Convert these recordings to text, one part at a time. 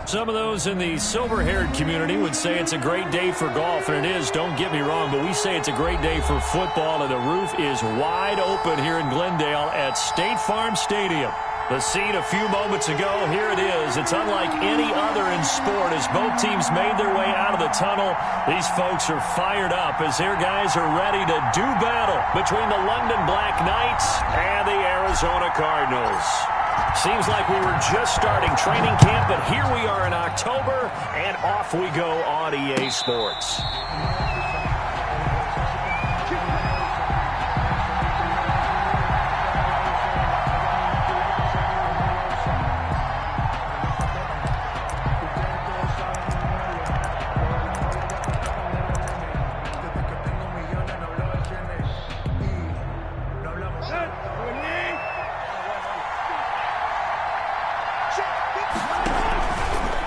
Some of those in the silver-haired community would say it's a great day for golf, and it is, don't get me wrong, but we say it's a great day for football, and the roof is wide open here in Glendale at State Farm Stadium. The scene a few moments ago, here it is. It's unlike any other in sport as both teams made their way out of the tunnel. These folks are fired up as their guys are ready to do battle between the London Black Knights and the Arizona Cardinals. Seems like we were just starting training camp, but here we are in October, and off we go on EA Sports.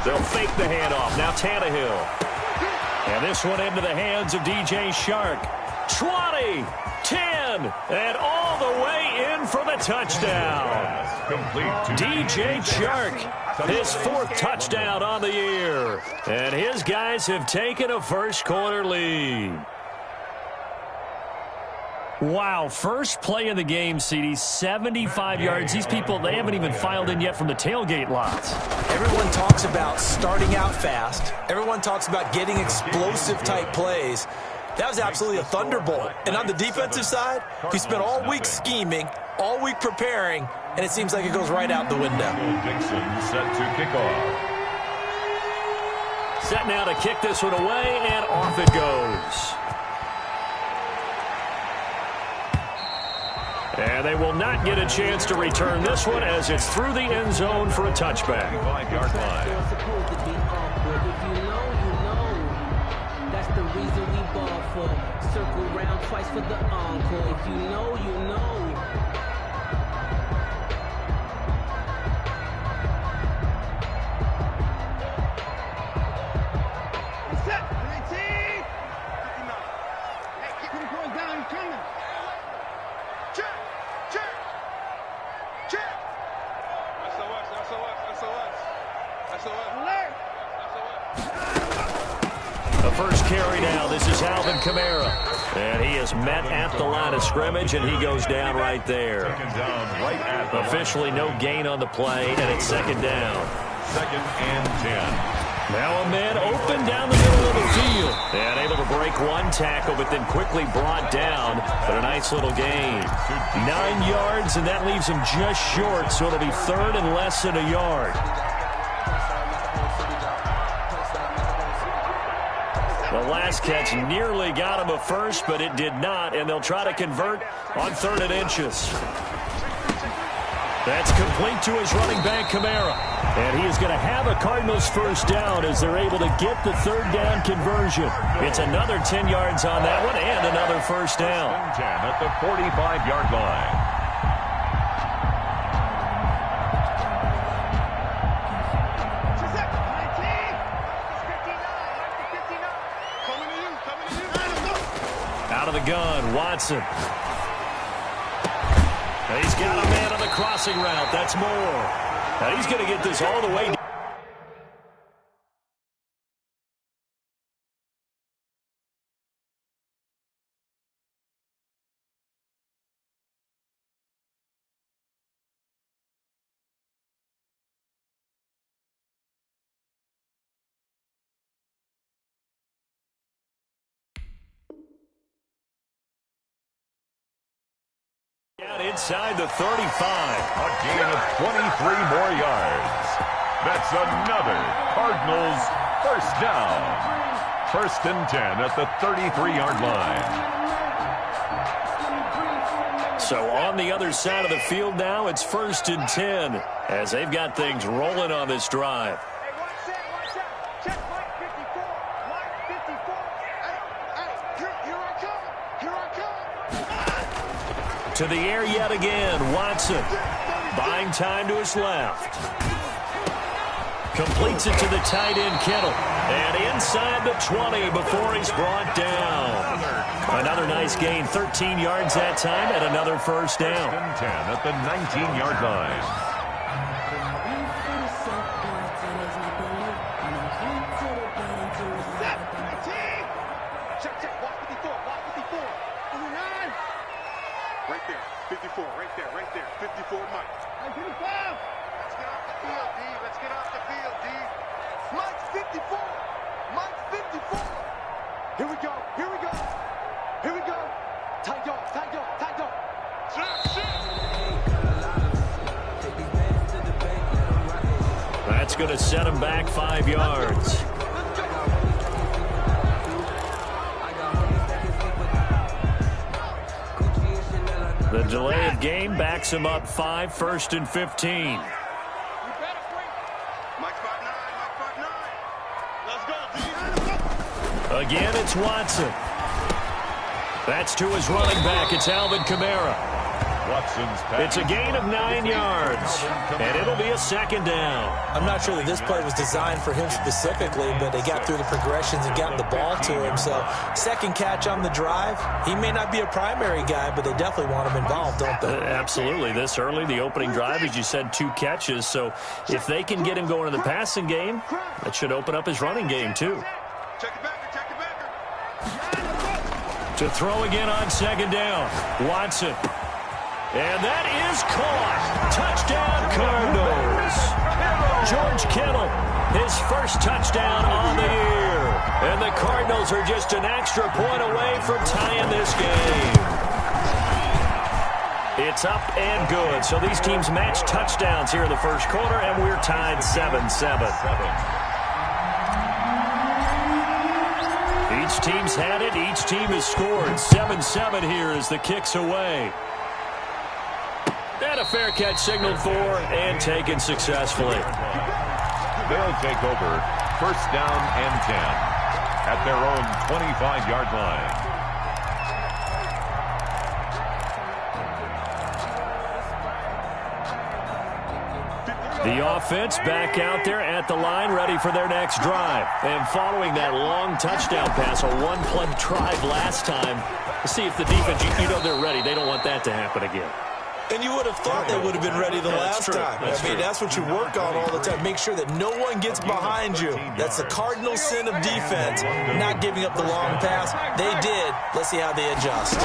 They'll fake the handoff. Now Tannehill. And this one into the hands of DJ Shark. 20, 10, and all the way in for the touchdown. DJ Shark, his fourth touchdown on the year. And his guys have taken a first-quarter lead. Wow, first play of the game, CD, 75 yards. These people, they haven't even filed in yet from the tailgate lots. Everyone talks about starting out fast. Everyone talks about getting explosive-type plays. That was absolutely a thunderbolt. And on the defensive side, we spent all week scheming, all week preparing, and it seems like it goes right out the window. Dixon set to kick off. Set now to kick this one away, and off it goes. And they will not get a chance to return this one as it's through the end zone for a touchback. 5-yard line. That's the reason we ball for. Circle round twice for the encore. If you know, you know. Set. 19. Hey, keep the boys down. He's coming. Check. The first carry now. This is Alvin Kamara. And he is met at the line of scrimmage, and he goes down right there. Officially no gain on the play, and it's second down. 2nd and 10. Now a man open down the middle of the field. And able to break one tackle, but then quickly brought down. But a nice little gain. 9 yards, and that leaves him just short, so it'll be third and less than a yard. The last catch nearly got him a first, but it did not, and they'll try to convert on 3rd and inches. That's complete to his running back, Kamara. And he is going to have a Cardinals first down as they're able to get the 3rd down conversion. It's another 10 yards on that one and another first down. 10 at the 45-yard line. Out of the gun, Watson. And he's got a man on the crossing route. That's Moore. Now he's going to get this all the way down. Inside the 35. A gain of 23 more yards. That's another Cardinals first down. 1st and 10 at the 33-yard line. So on the other side of the field now, it's 1st and 10 as they've got things rolling on this drive. To the air yet again, Watson. Buying time to his left. Completes it to the tight end, Kittle. And inside the 20 before he's brought down. Another nice gain, 13 yards that time, and another first down. 10 at the 19-yard line. there. 54, right there, right there. 54, Mike. 55. Let's get off the field, D. Let's get off the field, D. Mike's 54. Mike's 54. Here we go. Here we go. Here we go. Tight dog, tight dog, tight dog. That's going to set him back 5 yards. The delay of game backs him up 5, 1st and 15. Mike 5'9", Mike 5'9". Let's go, D. Again, it's Watson. That's to his running back. It's Alvin Kamara. Watson's pass. It's a gain of 9 yards, and it'll be a 2nd down. I'm not sure that this play was designed for him specifically, but they got through the progressions and got the ball to him. So, second catch on the drive. He may not be a primary guy, but they definitely want him involved, don't they? Absolutely. This early, the opening drive, as you said, 2 catches. So, if they can get him going in the passing game, that should open up his running game, too. Check it back, check it back. To throw again on 2nd down. Watson. And that is caught. Touchdown, Cardinals. George Kittle, his first touchdown on the year. And the Cardinals are just an extra point away from tying this game. It's up and good. So these teams match touchdowns here in the first quarter, and we're tied 7-7. Each team's had it. Each team has scored. 7-7 here as the kick's away. And a fair catch signaled for and taken successfully. They'll take over 1st down and 10 at their own 25-yard line. The offense back out there at the line, ready for their next drive. And following that long touchdown pass, a one-play drive last time, see if the defense, you know they're ready. They don't want that to happen again. And you would have thought they would have been ready the last time. I mean, that's what you work on all the time. Make sure that no one gets behind you. That's the cardinal sin of defense, not giving up the long pass. They did. Let's see how they adjust.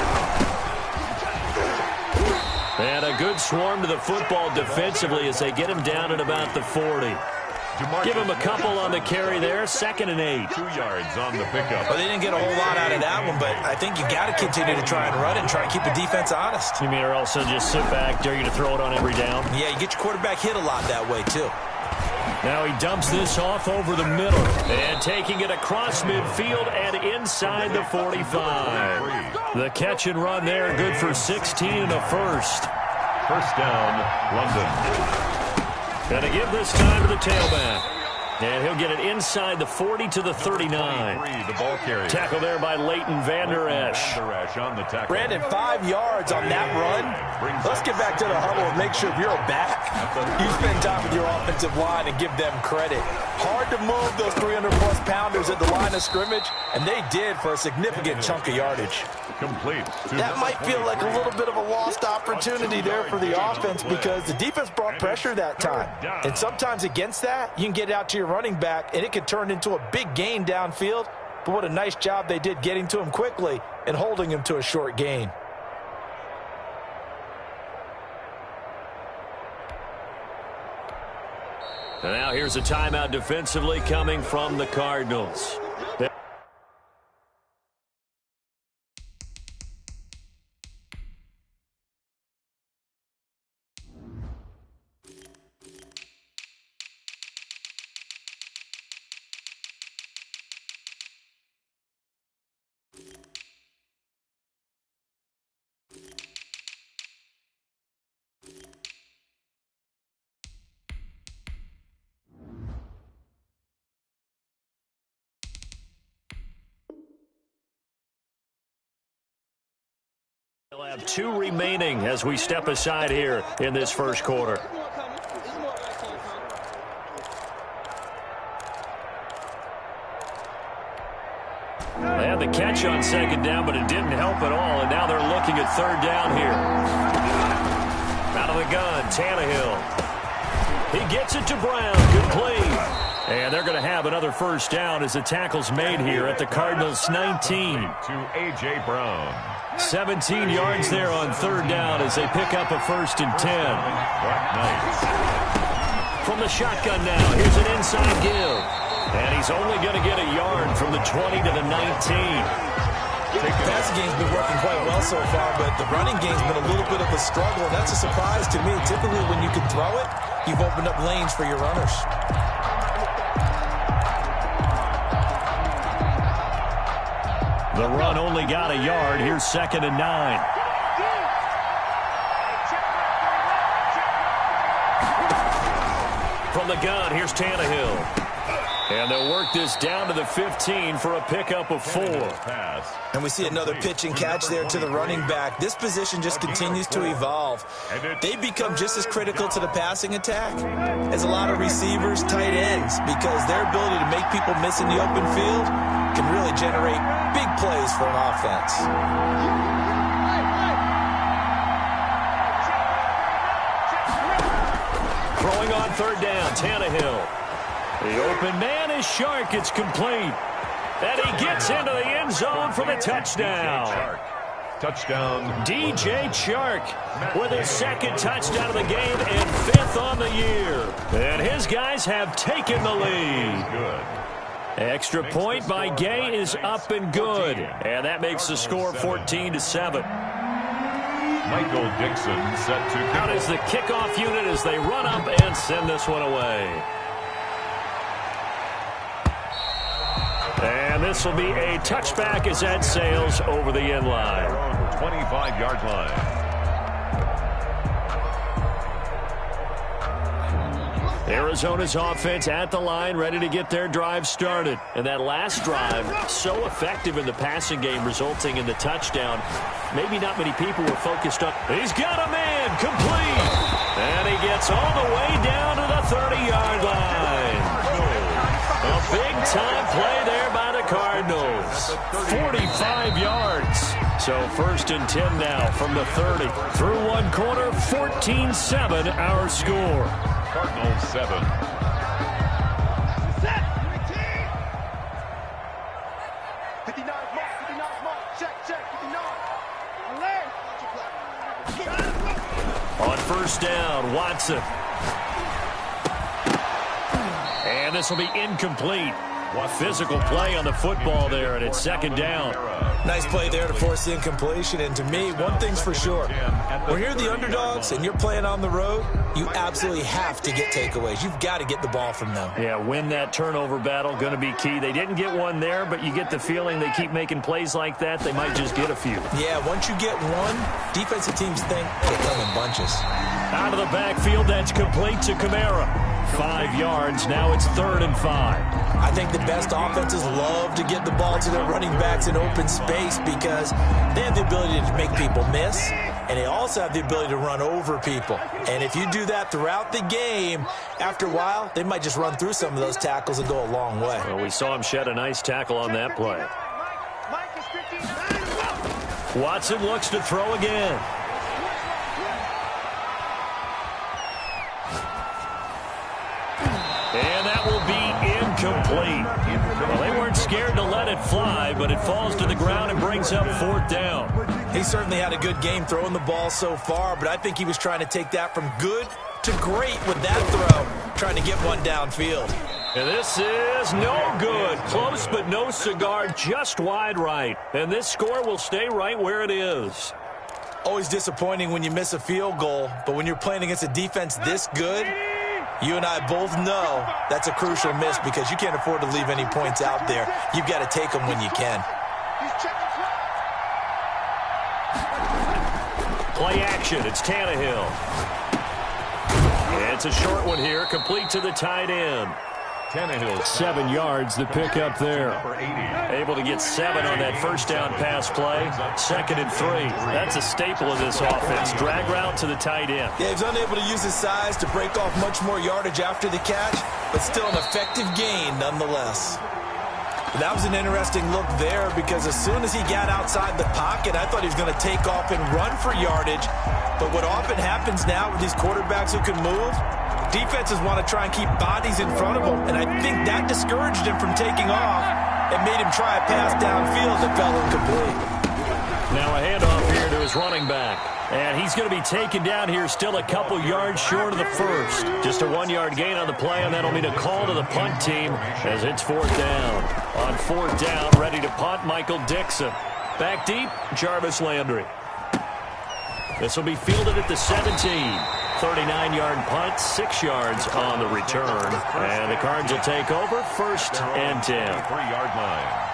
And a good swarm to the football defensively as they get him down at about the 40. Give him a couple on the carry there. 2nd and 8. 2 yards on the pickup. Well, they didn't get a whole lot out of that one, but I think you got to continue to try and run and try and keep the defense honest. You mean or else they'll just sit back, dare you to throw it on every down? Yeah, you get your quarterback hit a lot that way, too. Now he dumps this off over the middle and taking it across midfield and inside the 45. The catch and run there, good for 16 and a first. 1st down, London. And to give this time to the tailback. And he'll get it inside the 40 to the 39. The ball carrier. Tackle there by Leighton Vander Esch. On the tackle. Brandon, 5 yards on that run. Let's get back to the huddle and make sure you're back. You spend time with your offensive line and give them credit. Hard to move those 300-plus pounders at the line of scrimmage, and they did for a significant chunk of yardage. Complete. That might feel like a little bit of a lost opportunity there for the offense because the defense brought pressure that time. And sometimes against that, you can get out to your running back, and it could turn into a big gain downfield. But what a nice job they did getting to him quickly and holding him to a short gain. And now here's a timeout defensively coming from the Cardinals. We'll have 2 remaining as we step aside here in this first quarter. They had the catch on 2nd down, but it didn't help at all, and now they're looking at 3rd down here. Out of the gun, Tannehill. He gets it to Brown. Good play. And they're going to have another first down as the tackle's made here at the Cardinals' 19. To A.J. Brown. 17 yards there on third down as they pick up a 1st and 10. From the shotgun now, here's an inside give. And he's only going to get a yard from the 20 to the 19. The passing game's been working quite well so far, but the running game's been a little bit of a struggle. That's a surprise to me. Typically, when you can throw it, you've opened up lanes for your runners. The run only got a yard. Here's 2nd and 9. From the gun, here's Tannehill. And they'll work this down to the 15 for a pickup of 4. And we see another pitch and catch there to the running back. This position just continues to evolve. They become just as critical to the passing attack as a lot of receivers, tight ends, because their ability to make people miss in the open field can really generate big plays for an offense. Throwing on third down, Tannehill. The open man is Shark. It's complete. And he gets into the end zone for the touchdown. Touchdown. DJ Chark with his 2nd touchdown of the game and 5th on the year. And his guys have taken the lead. Good. Extra point by Gay is up and good. And that makes the score 14-7. Michael Dixon set to Out is the kickoff unit as they run up and send this one away. And this will be a touchback as that sails over the end line. 25-yard line. Arizona's offense at the line, ready to get their drive started. And that last drive, so effective in the passing game, resulting in the touchdown. Maybe not many people were focused on. He's got a man, complete. And he gets all the way down to the 30-yard line. A big-time play there by the Cardinals. 45 yards. So 1st and 10 now from the 30. Through one quarter, 14-7 our score. Cardinals 7. On first down, Watson. And this will be incomplete. Physical play on the football there, and it's 2nd down. Nice play there to force the incompletion. And to me, one thing's for sure. When you're the underdogs and you're playing on the road, you absolutely have to get takeaways. You've got to get the ball from them. Yeah, win that turnover battle, going to be key. They didn't get one there, but you get the feeling they keep making plays like that, they might just get a few. Yeah, once you get one, defensive teams think they come in bunches. Out of the backfield, that's complete to Kamara. 5 yards, now it's 3rd and 5. I think the best offenses love to get the ball to their running backs in open space because they have the ability to make people miss, and they also have the ability to run over people. And if you do that throughout the game, after a while, they might just run through some of those tackles and go a long way. Well, we saw him shed a nice tackle on that play. Watson looks to throw again. And that will be incomplete. Well, they weren't scared to let it fly, but it falls to the ground and brings up 4th down. He certainly had a good game throwing the ball so far, but I think he was trying to take that from good to great with that throw, trying to get one downfield. And this is no good. Close, but no cigar, just wide right. And this score will stay right where it is. Always disappointing when you miss a field goal, but when you're playing against a defense this good, you and I both know that's a crucial miss because you can't afford to leave any points out there. You've got to take them when you can. Play action. It's Tannehill. It's a short one here, complete to the tight end. Tannehill 7 yards, the pickup there. Able to get 7 on that first down pass play. 2nd and 3. That's a staple of this offense. Drag route to the tight end. Yeah, he's unable to use his size to break off much more yardage after the catch, but still an effective gain nonetheless. That was an interesting look there because as soon as he got outside the pocket, I thought he was going to take off and run for yardage. But what often happens now with these quarterbacks who can move, defenses want to try and keep bodies in front of them. And I think that discouraged him from taking off and made him try a pass downfield that fell incomplete. Now a handoff here to his running back. And he's going to be taken down here still a couple yards short of the first. Just a 1-yard gain on the play, and that'll mean a call to the punt team as it's 4th down. On 4th down, ready to punt, Michael Dixon. Back deep, Jarvis Landry. This will be fielded at the 17. 39-yard punt, 6 yards on the return. And the Cards will take over 1st and 10. 3-yard line.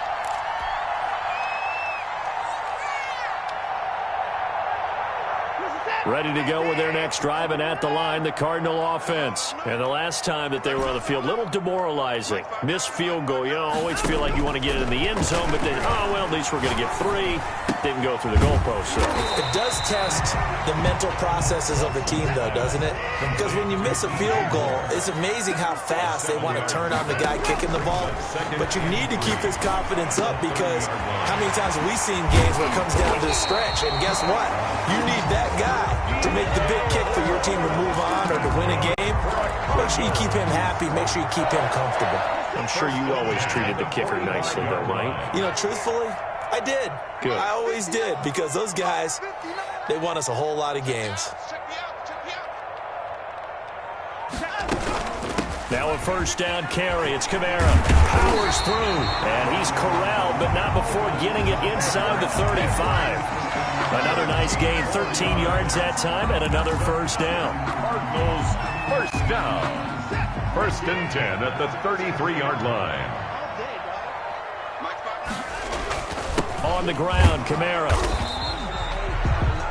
Ready to go with their next drive, and at the line, the Cardinal offense. And the last time that they were on the field, a little demoralizing. Missed field goal. You always feel like you want to get it in the end zone, but then, oh, well, at least we're going to get 3. Didn't go through the goalpost. So. It does test the mental processes of the team, though, doesn't it? Because when you miss a field goal, it's amazing how fast they want to turn on the guy kicking the ball. But you need to keep his confidence up because how many times have we seen games where it comes down to the stretch? And guess what? You need that guy to make the big kick for your team to move on or to win a game. Make sure you keep him happy. Make sure you keep him comfortable. I'm sure you always treated the kicker nicely, though, right? You know, truthfully, I did. Good. I always did because those guys, they won us a whole lot of games. Now a 1st down carry. It's Kamara. Powers through. And he's corralled, but not before getting it inside the 35. Another nice gain, 13 yards that time, and another 1st down. Cardinals 1st down. 1st and 10 at the 33-yard line. On the ground, Kamara.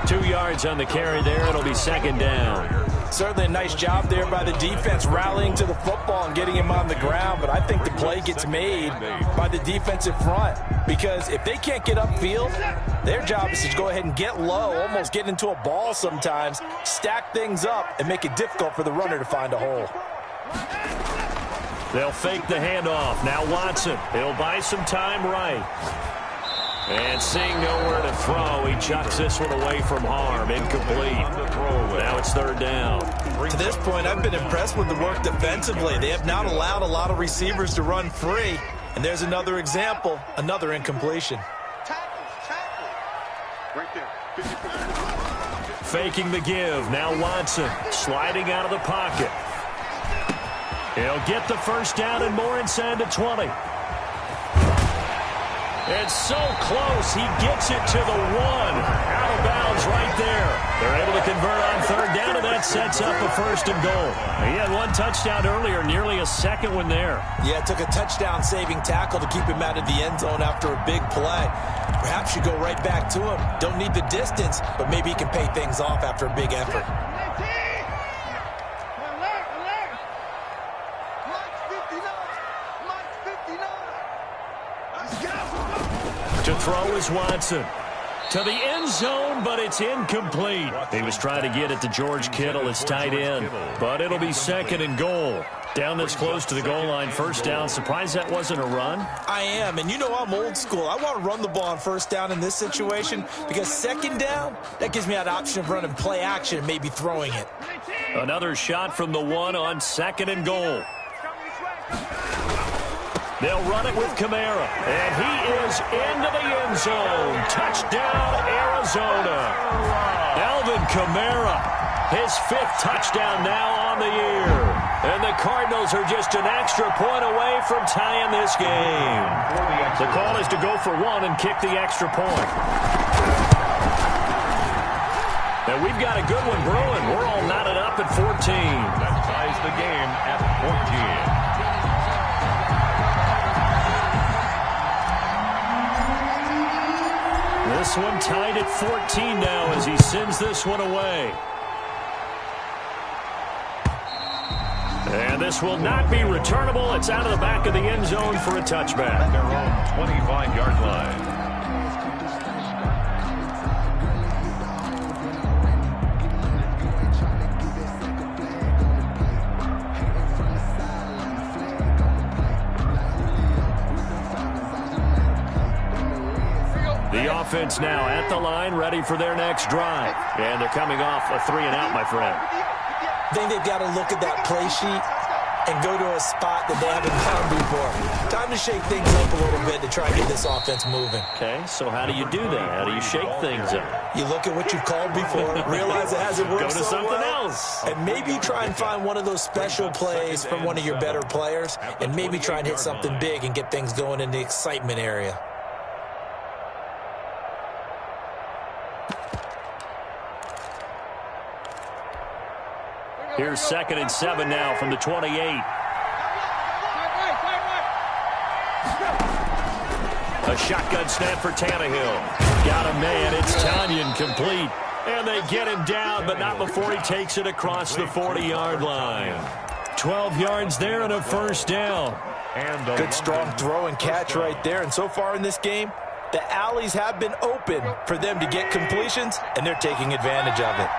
2 yards on the carry there. It'll be 2nd down. Certainly a nice job there by the defense rallying to the football and getting him on the ground, but I think the play gets made by the defensive front because if they can't get upfield, their job is to go ahead and get low, almost get into a ball sometimes, stack things up, and make it difficult for the runner to find a hole. They'll fake the handoff. Now Watson. He'll buy some time right. And seeing nowhere to throw, he chucks this one away from harm. Incomplete. Now it's 3rd down. To this point, I've been impressed with the work defensively. They have not allowed a lot of receivers to run free. And there's another example, another incompletion. Right there. Faking the give. Now Watson sliding out of the pocket. He'll get the 1st down and more inside the 20. It's so close. He gets it to the 1. Out of bounds right there. They're able to convert on 3rd down, and that sets up a 1st and goal. He had 1 touchdown earlier, nearly a 2nd one there. Yeah, it took a touchdown-saving tackle to keep him out of the end zone after a big play. Perhaps you go right back to him. Don't need the distance, but maybe he can pay things off after a big effort. To throw is Watson. To the end zone, but it's incomplete. He was trying to get it to George Kittle, his tight end. But it'll be 2nd and goal. Down this close to the goal line, 1st down. Surprised that wasn't a run? I am, and you know I'm old school. I want to run the ball on 1st down in this situation because 2nd down, that gives me that option of running play action and maybe throwing it. Another shot from the 1 on 2nd and goal. They'll run it with Kamara, and he is into the end zone. Touchdown, Arizona. Alvin Kamara, his 5th touchdown now on the year. And the Cardinals are just an extra point away from tying this game. The call is to go for 1 and kick the extra point. And we've got a good one brewing. We're all knotted up at 14. That ties the game at 14. This one tied at 14 now as he sends this one away. And this will not be returnable. It's out of the back of the end zone for a touchback. Their own 25-yard line. offense now at the line, ready for their next drive. And they're coming off a 3-and-out, my friend. I think they've got to look at that play sheet and go to a spot that they haven't gone before. Time to shake things up a little bit to try and get this offense moving. Okay, so how do you do that? How do you shake things up? You look at what you've called before, realize it hasn't worked Go to so something well, else. and maybe try and find one of those special plays from one of your better players, and maybe try and hit something big and get things going in the excitement area. Here's 2nd and 7 now from the 28. A shotgun snap for Tannehill. Got a man. It's Tanyan complete. And they get him down, but not before he takes it across the 40-yard line. 12 yards there and a first down. Good strong throw and catch right there. And so far in this game, the alleys have been open for them to get completions, and they're taking advantage of it.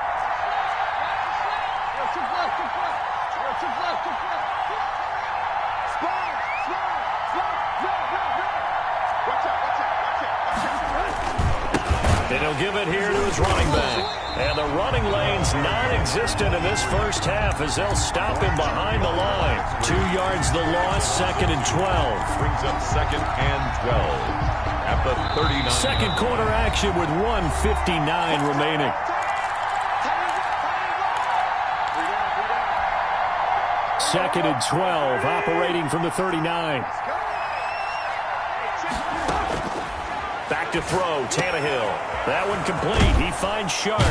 And he'll give it here to his running back. And the running lane's non-existent in this first half as they'll stop him behind the line. 2 yards the loss, 2nd and 12. Brings up 2nd and 12 at the 39. Second quarter action with 1:59 remaining. Second and 12, operating from the 39. Back to throw, Tannehill. That one complete. He finds Sharp.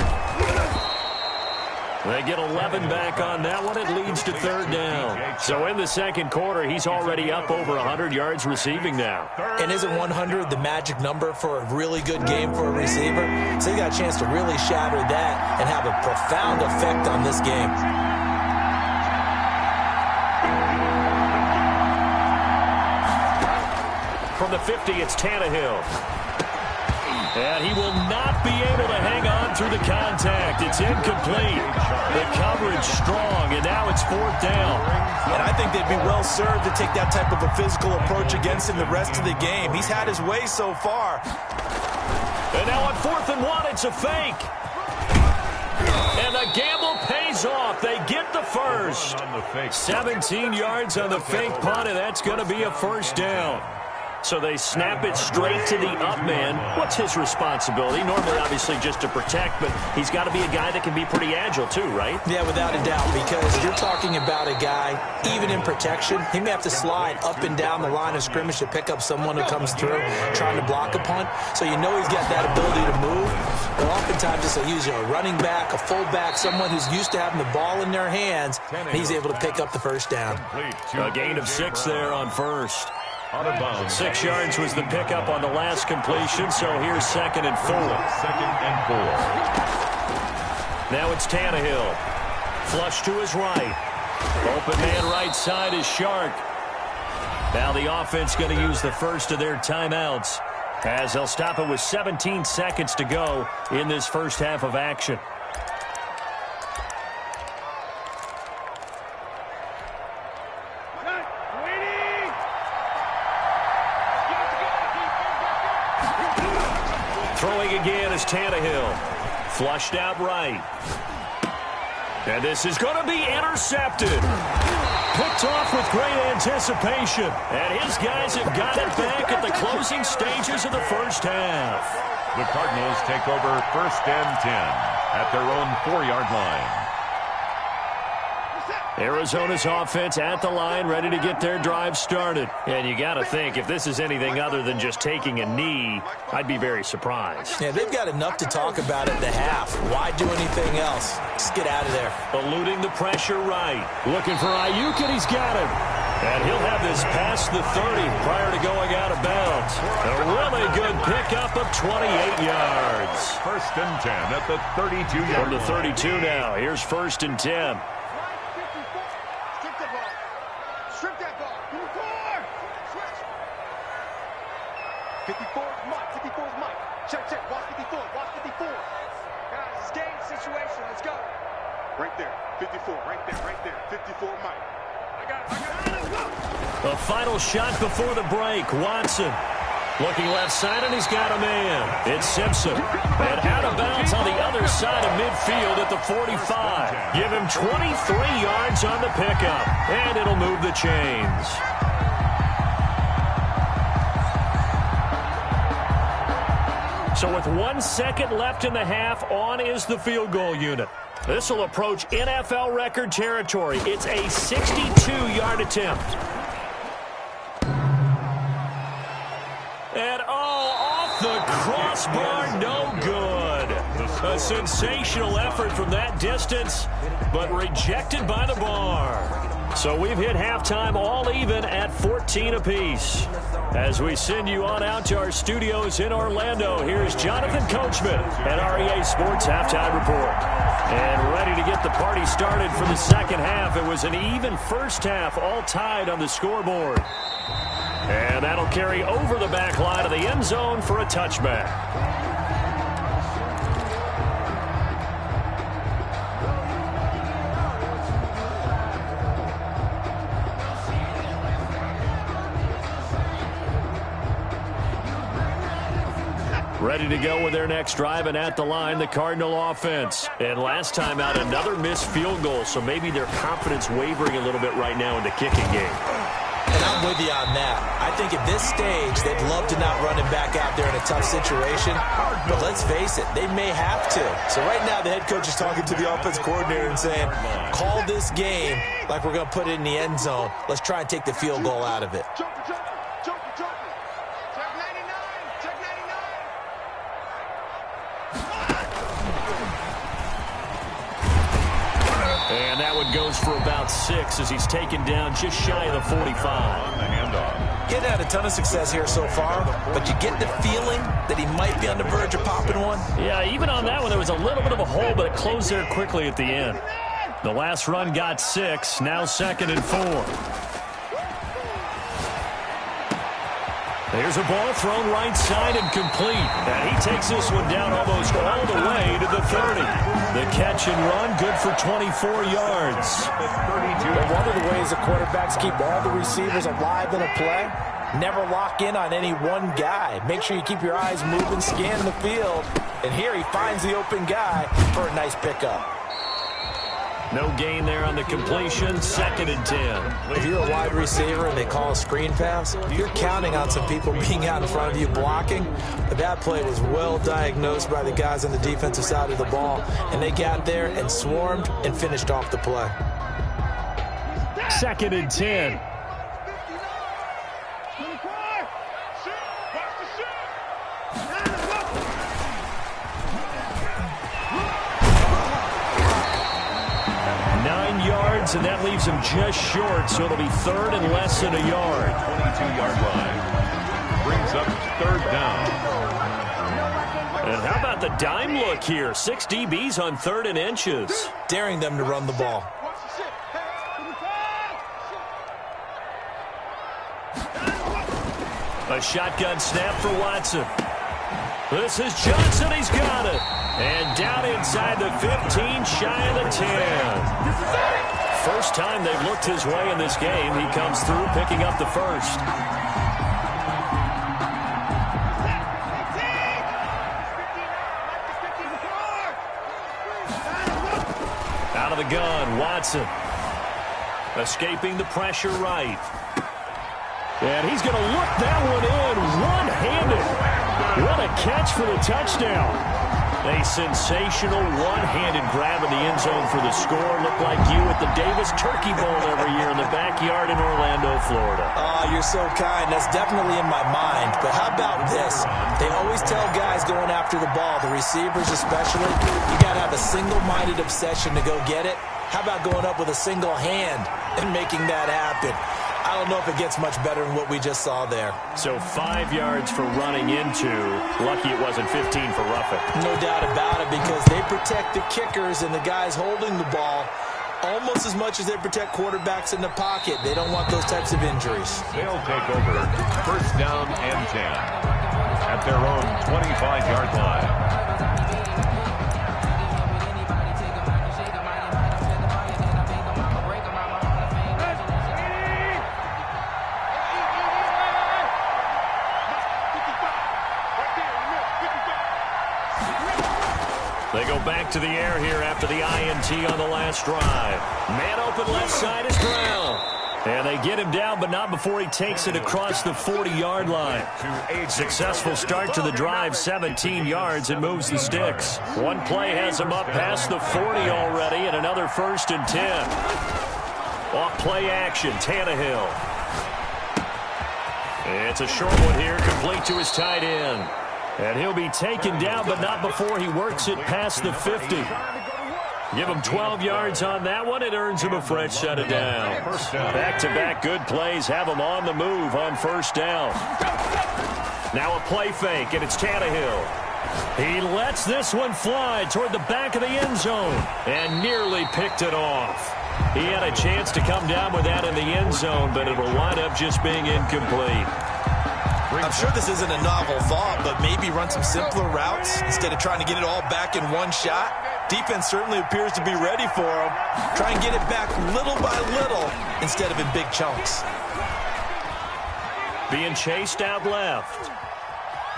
They get 11 back on that one. It leads to 3rd down. So in the second quarter, he's already up over 100 yards receiving now. And isn't 100 the magic number for a really good game for a receiver? So he got a chance to really shatter that and have a profound effect on this game. From the 50, it's Tannehill. And he will not be able to hang on through the contact. It's incomplete. The coverage strong, and now it's 4th down. And I think they'd be well served to take that type of a physical approach against him the rest of the game. He's had his way so far. And now on 4th and 1, it's a fake. And the gamble pays off. They get the first. 17 yards on the fake punt, and that's going to be a first down. So they snap it straight to the up man. What's his responsibility? Normally, obviously, just to protect, but he's got to be a guy that can be pretty agile too, right? Yeah, without a doubt, because you're talking about a guy, even in protection, he may have to slide up and down the line of scrimmage to pick up someone who comes through trying to block a punt. So you know he's got that ability to move. But oftentimes, it's usually a running back, a fullback, someone who's used to having the ball in their hands, and he's able to pick up the first down. A gain of 6 there on first. Out of bounds. 6 yards was the pickup on the last completion, so here's 2nd and 4. 2nd and 4. Now it's Tannehill. Flush to his right. Open man right side is Shark. Now the offense going to use the first of their timeouts as they'll stop it with 17 seconds to go in this first half of action. Throwing again is Tannehill. Flushed out right. And this is going to be intercepted. Picked off with great anticipation. And his guys have got it back at the closing stages of the first half. The Cardinals take over 1st and 10 at their own 4-yard line. Arizona's offense at the line, ready to get their drive started. And you got to think, if this is anything other than just taking a knee, I'd be very surprised. Yeah, they've got enough to talk about at the half. Why do anything else? Just get out of there. Eluding the pressure right. Looking for Ayuk, and he's got him. And he'll have this past the 30 prior to going out of bounds. A really good pickup of 28 yards. 1st and 10 at the 32-yard line. From the 32 now, here's 1st and 10. Strip that ball. 54. Switch. 54 is Mike. 54 is Mike. Check. Watch 54. Watch 54. Guys, it's game situation. Let's go. Right there. 54. Right there. 54 Mike. I got it. Let's go. A final shot before the break. Watson. Looking left side, and he's got a man. It's Simpson. And out of bounds on the other side of midfield at the 45. Give him 23 yards on the pickup, and it'll move the chains. So with 1 second left in the half, on is the field goal unit. This will approach NFL record territory. It's a 62-yard attempt. And off the crossbar, no good. A sensational effort from that distance, but rejected by the bar. So we've hit halftime all even at 14 apiece. As we send you on out to our studios in Orlando, here's Jonathan Coachman at REA Sports Halftime Report. And ready to get the party started for the second half. It was an even first half, all tied on the scoreboard. And that'll carry over the back line of the end zone for a touchback. Ready to go with their next drive, and at the line, the Cardinal offense. And last time out, another missed field goal, so maybe their confidence wavering a little bit right now in the kicking game. And I'm with you on that. I think at this stage, they'd love to not run him back out there in a tough situation. But let's face it, they may have to. So right now, the head coach is talking to the offense coordinator and saying, call this game like we're going to put it in the end zone. Let's try and take the field goal out of it. And that one goes for about 6 as he's taken down just shy of the 45. On the handoff. Getting had a ton of success here so far, but you get the feeling that he might be on the verge of popping one. Yeah, even on that one, there was a little bit of a hole, but it closed there quickly at the end. The last run got 6, now 2nd and 4. There's a ball thrown right side and complete. And he takes this one down almost all the way to the 30. The catch and run, good for 24 yards. But one of the ways the quarterbacks keep all the receivers alive in a play, never lock in on any one guy. Make sure you keep your eyes moving, scan the field. And here he finds the open guy for a nice pickup. No gain there on the completion, 2nd and 10. If you're a wide receiver and they call a screen pass, you're counting on some people being out in front of you blocking. But that play was well diagnosed by the guys on the defensive side of the ball, and they got there and swarmed and finished off the play. 2nd and 10. And that leaves him just short, so it'll be 3rd and less than a yard. 22-yard line. Brings up 3rd down. And how about the dime look here? 6 DBs on 3rd and inches. Daring them to run the ball. A shotgun snap for Watson. This is Johnson. He's got it. And down inside the 15, shy of the 10. First time they've looked his way in this game. He comes through picking up the first. Out of the gun, Watson. Escaping the pressure right. And he's going to look that one in one-handed. What a catch for the touchdown. A sensational one-handed grab in the end zone for the score. Looked like you at the Davis Turkey Bowl every year in the backyard in Orlando, Florida. Oh, you're so kind. That's definitely in my mind. But how about this? They always tell guys going after the ball, the receivers especially, you got to have a single-minded obsession to go get it. How about going up with a single hand and making that happen? I don't know if it gets much better than what we just saw there. So 5 yards for running into. Lucky it wasn't 15 for roughing. No doubt about it, because they protect the kickers and the guys holding the ball almost as much as they protect quarterbacks in the pocket. They don't want those types of injuries. They'll take over 1st down and 10 at their own 25-yard line. back to the air here after the INT on the last drive. Man open left side is Brown. And they get him down, but not before he takes it across the 40-yard line. Successful start to the drive, 17 yards, and moves the sticks. One play has him up past the 40 already, and another 1st and 10. Off play action, Tannehill. It's a short one here, complete to his tight end. And he'll be taken down, but not before he works it past the 50. Give him 12 yards on that one. It earns him a fresh set of downs. Back-to-back good plays have him on the move on 1st down. Now a play fake, and it's Tannehill. He lets this one fly toward the back of the end zone and nearly picked it off. He had a chance to come down with that in the end zone, but it'll wind up just being incomplete. I'm sure this isn't a novel thought, but maybe run some simpler routes instead of trying to get it all back in one shot. Defense certainly appears to be ready for him. Try and get it back little by little instead of in big chunks. Being chased out left.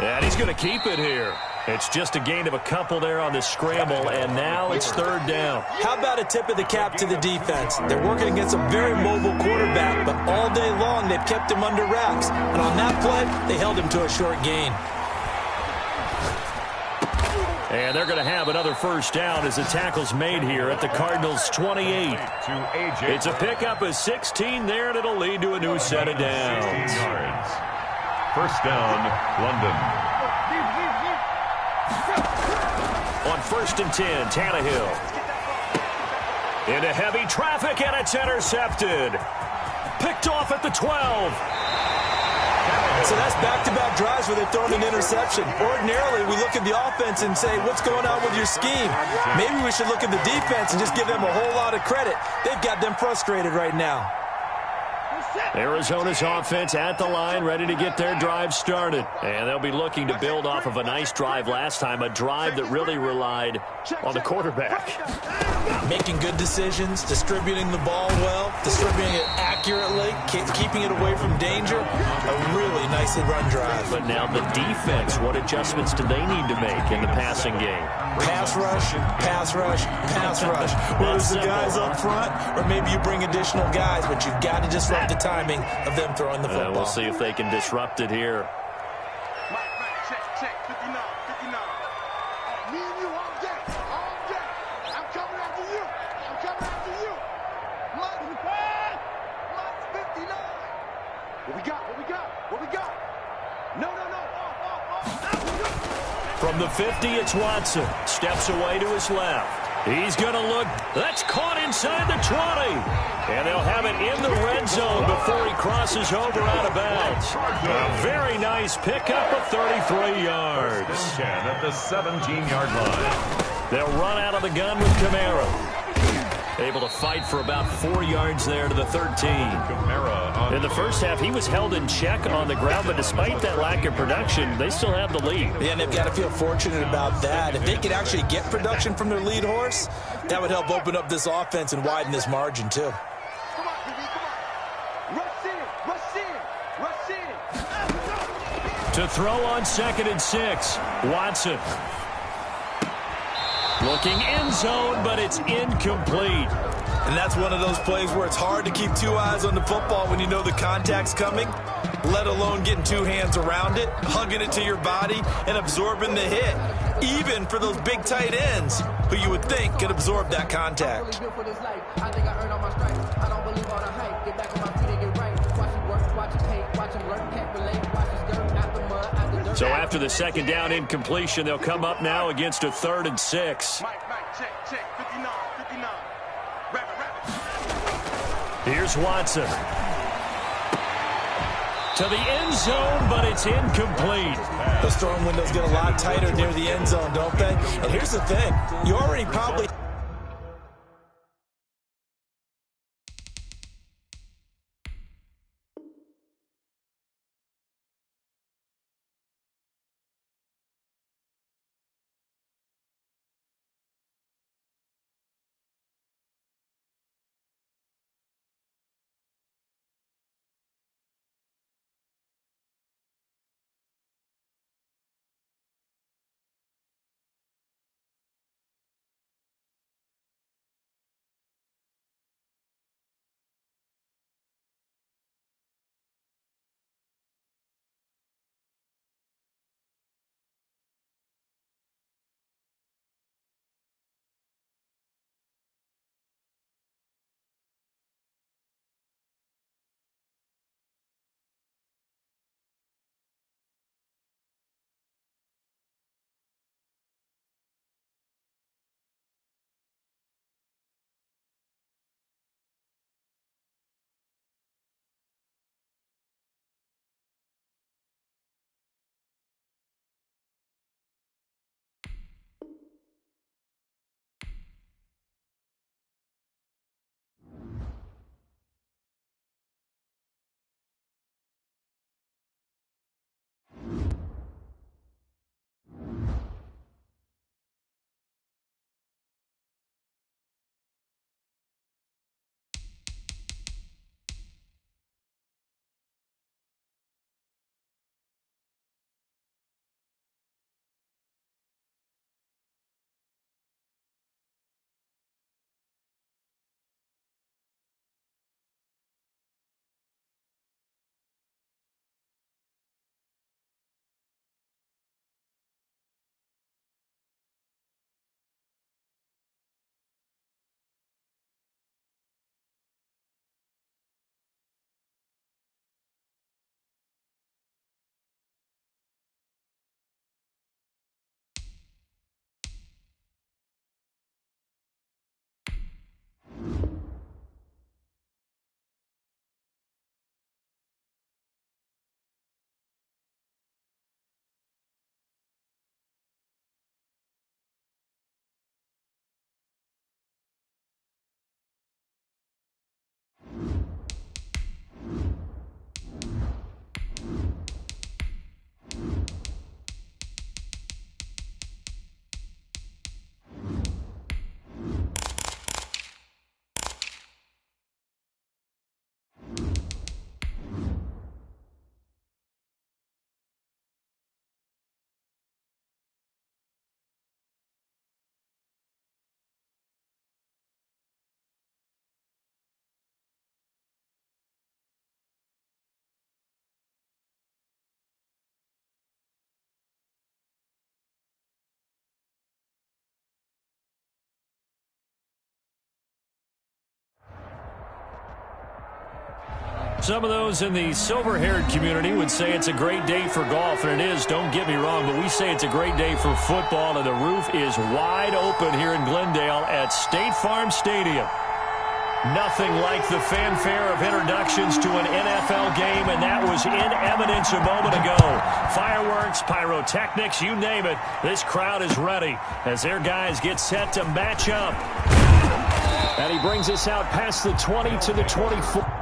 And he's going to keep it here. It's just a gain of a couple there on the scramble, and now it's 3rd down. How about a tip of the cap to the defense? They're working against a very mobile quarterback, but all day long they've kept him under wraps. And on that play, they held him to a short gain. And they're going to have another 1st down as the tackle's made here at the Cardinals' 28. It's a pickup of 16 there, and it'll lead to a new set of downs. 1st down, London. On 1st and 10, Tannehill. Into heavy traffic, and it's intercepted. Picked off at the 12. So that's back-to-back drives where they're throwing an interception. Ordinarily, we look at the offense and say, what's going on with your scheme? Maybe we should look at the defense and just give them a whole lot of credit. They've got them frustrated right now. Arizona's offense at the line, ready to get their drive started. And they'll be looking to build off of a nice drive last time, a drive that really relied on the quarterback. Making good decisions, distributing the ball well, distributing it accurately, keeping it away from danger. A really nicely run drive. But now the defense, what adjustments do they need to make in the passing game? Pass rush, pass rush, pass rush. Whether it's the guys up front, or maybe you bring additional guys, but you've got to disrupt the timing of them throwing the football. We'll see if they can disrupt it here. Check, 59, 59. Me and you all day, all day. I'm coming after you. I'm coming after you. Mike's 59. What we got? What we got? What we got? No. From the 50, it's Watson. Steps away to his left. He's going to look. That's caught inside the 20. And they'll have it in the red zone before he crosses over out of bounds. A very nice pickup of 33 yards. 10 at the 17-yard line. They'll run out of the gun with Kamara. Able to fight for about 4 yards there to the 13. In the first half, he was held in check on the ground, but despite that lack of production, they still have the lead. Yeah, and they've got to feel fortunate about that. If they could actually get production from their lead horse, that would help open up this offense and widen this margin, too. Come on, BB, come on. Rush in. To throw on 2nd and 6, Watson. Looking end zone, but it's incomplete. And that's one of those plays where it's hard to keep 2 eyes on the football when you know the contact's coming, let alone getting 2 hands around it, hugging it to your body, and absorbing the hit, even for those big tight ends who you would think could absorb that contact. So after the 2nd down incompletion, they'll come up now against a 3rd and 6. Mike, check. 59. Rapid. Here's Watson. To the end zone, but it's incomplete. Those throwing windows get a lot tighter near the end zone, don't they? And here's the thing. You already probably Some of those in the silver-haired community would say it's a great day for golf, and it is, don't get me wrong, but we say it's a great day for football, and the roof is wide open here in Glendale at State Farm Stadium. Nothing like the fanfare of introductions to an NFL game, and that was in evidence a moment ago. Fireworks, pyrotechnics, you name it. This crowd is ready as their guys get set to match up. And he brings us out past the 20 to the 24.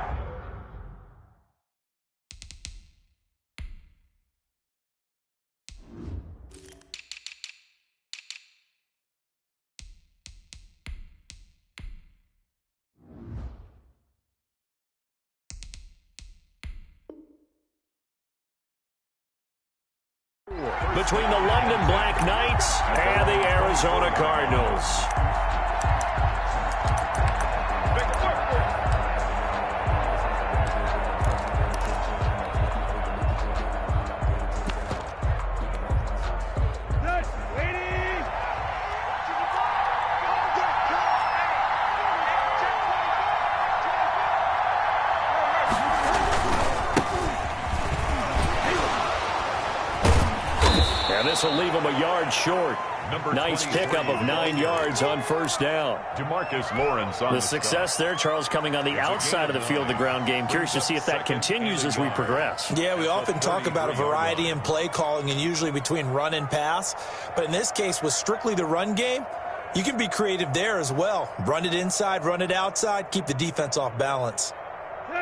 Between the London Black Knights and the Arizona Cardinals. And this will leave him a yard short. Nice pickup of 9 yards on first down. Demarcus Lawrence on the success there, Charles, coming on the outside of the field, the ground game. Curious to see if that continues as we progress. Yeah, we often talk about a variety in play calling and usually between run and pass. But in this case, with strictly the run game, you can be creative there as well. Run it inside, run it outside, keep the defense off balance.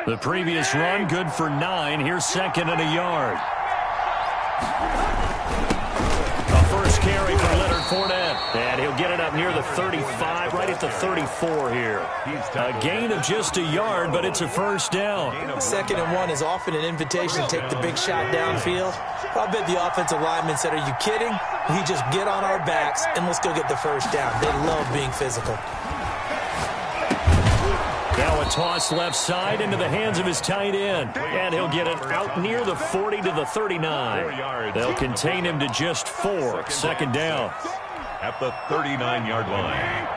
The previous run, good for 9. Here's second and a yard. First carry for Leonard Fournette, and he'll get it up near the 35, right at the 34 here. A gain of just a yard, but it's a first down. 2nd and 1 is often an invitation to take the big shot downfield. I bet the offensive lineman said, are you kidding? We just get on our backs, and let's go get the first down. They love being physical. Now a toss left side into the hands of his tight end. And he'll get it out near the 40 to the 39. They'll contain him to just 4. Second down. At the 39-yard line.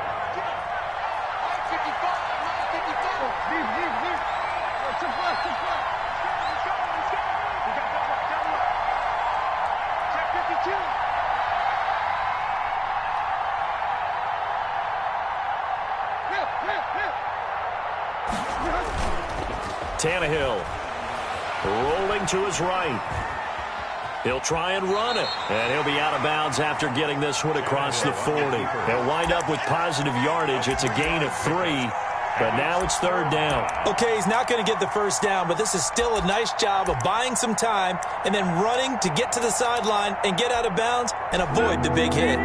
Tannehill rolling to his right. He'll try and run it, and he'll be out of bounds after getting this one across the 40. They'll wind up with positive yardage. It's a gain of 3, but now it's third down. Okay, he's not going to get the first down, but this is still a nice job of buying some time and then running to get to the sideline and get out of bounds and avoid the big hit.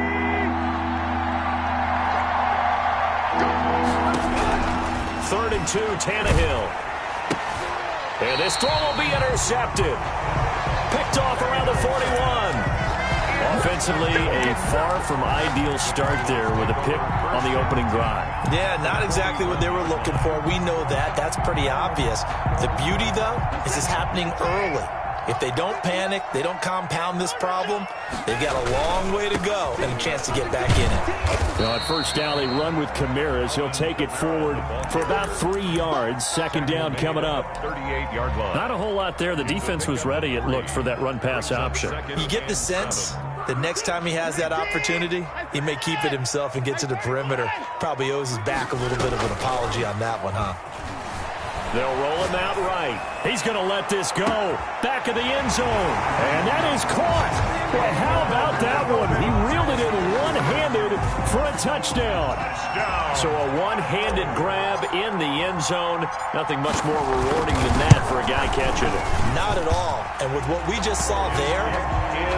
Third and 2, Tannehill. And this throw will be intercepted. Picked off around the 41. Offensively, a far from ideal start there with a pick on the opening drive. Yeah, not exactly what they were looking for. We know that. That's pretty obvious. The beauty, though, is it's happening early. If they don't panic, they don't compound this problem, they've got a long way to go and a chance to get back in it. Now, at first down, they run with Camaras. He'll take it forward for about 3 yards. Second down coming up. 38-yard line. Not a whole lot there. The defense was ready, it looked, for that run-pass option. You get the sense that next time he has that opportunity, he may keep it himself and get to the perimeter. Probably owes his back a little bit of an apology on that one, huh? They'll roll him out right. He's going to let this go. Back of the end zone. And that is caught. Boy, how about that one? He reeled it in one-handed for a touchdown. So a one-handed grab in the end zone. Nothing much more rewarding than that for a guy catching it. Not at all. And with what we just saw there,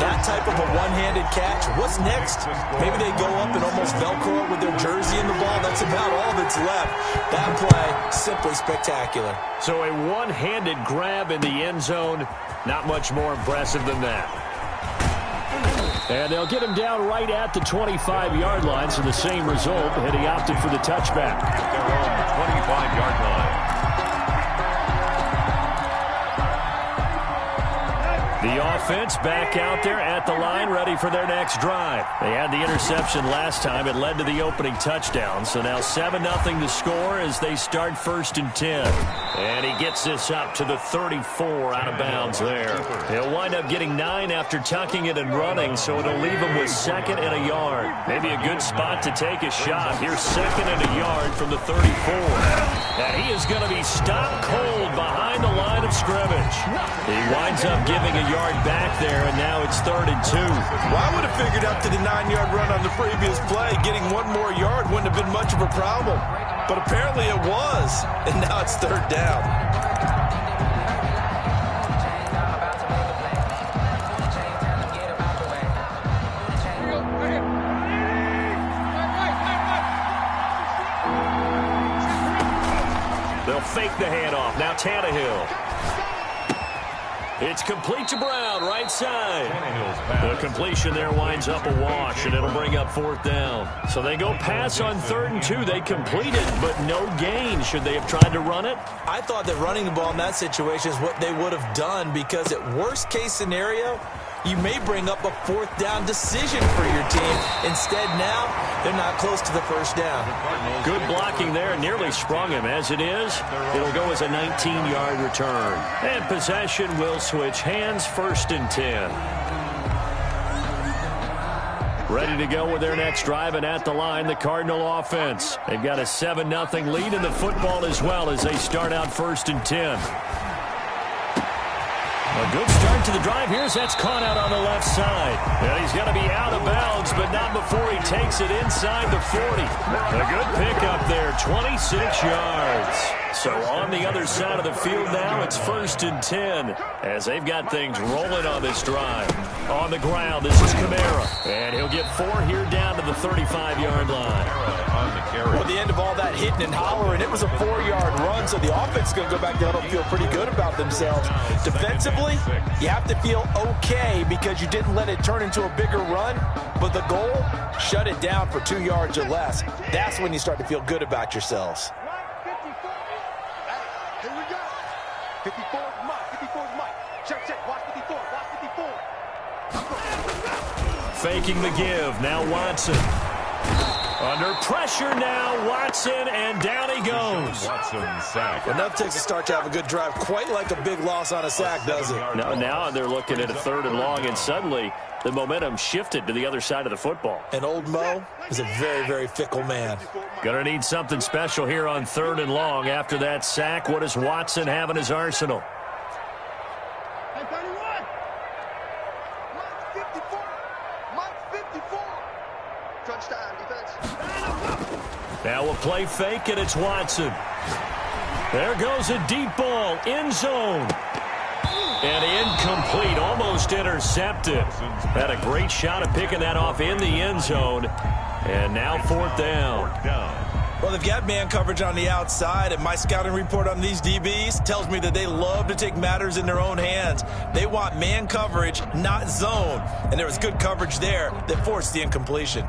that type of a one-handed catch, what's next? Maybe they go up and almost Velcro it with their jersey in the ball. That's about all that's left. That play, simply spectacular. So a one-handed grab in the end zone, not much more impressive than that. And they'll get him down right at the 25-yard line, so the same result, and he opted for the touchback. They're on the 25-yard line. The offense back out there at the line, ready for their next drive. They had the interception last time. It led to the opening touchdown. So now 7-0 to score as they start 1st and 10. And he gets this up to the 34 out of bounds there. He'll wind up getting 9 after tucking it and running, so it'll leave him with 2nd and a yard. Maybe a good spot to take a shot. Here's 2nd and a yard from the 34. And he is going to be stopped cold behind the line of scrimmage. He winds up giving a yard back there, and now it's 3rd and 2. Well, I would have figured after the 9-yard run on the previous play, getting 1 more yard wouldn't have been much of a problem. But apparently it was, and now it's 3rd down. They'll fake the handoff. Now Tannehill. It's complete to Brown, right side. The completion there winds up a wash, and it'll bring up 4th down. So they go pass on 3rd and 2. They complete it, but no gain. Should they have tried to run it? I thought that running the ball in that situation is what they would have done, because at worst case scenario, you may bring up a 4th down decision for your team. Instead, now, they're not close to the 1st down. Good blocking there. Nearly sprung him. As it is, it'll go as a 19-yard return. And possession will switch hands, 1st and 10. Ready to go with their next drive, and at the line, the Cardinal offense. They've got a 7-0 lead in the football as well as they start out 1st and 10. A good start to the drive. Here's that's caught out on the left side. And he's going to be out of bounds, but not before he takes it inside the 40. A good pickup there, 26 yards. So on the other side of the field now, it's 1st and 10 as they've got things rolling on this drive. On the ground, this is Kamara. And he'll get 4 here down to the 35-yard line. Well, the end of all that hitting and hollering, it was a 4-yard run, so the offense is going to go back down and feel pretty good about themselves. Defensively, you have to feel okay because you didn't let it turn into a bigger run, but the goal, shut it down for 2 yards or less. That's when you start to feel good about yourselves. 54. Here we go. 54 is Mike. 54 is Mike. Check. Watch 54. Watch 54. Faking the give. Now Watson. Under pressure now, Watson, and down he goes. Watson sack. Enough takes a start to have a good drive. Quite like a big loss on a sack, does it? Now they're looking at a 3rd and long, and suddenly the momentum shifted to the other side of the football. And old Mo is a very, very fickle man. Gonna need something special here on 3rd and long. After that sack, what does Watson have in his arsenal? Hey, 31. Mike 54. Mike 54. Touchdown, defense. Now we'll play fake, and it's Watson. There goes a deep ball, end zone. And incomplete, almost intercepted. Had a great shot at picking that off in the end zone. And now 4th down. Well, they've got man coverage on the outside, and my scouting report on these DBs tells me that they love to take matters in their own hands. They want man coverage, not zone. And there was good coverage there that forced the incompletion.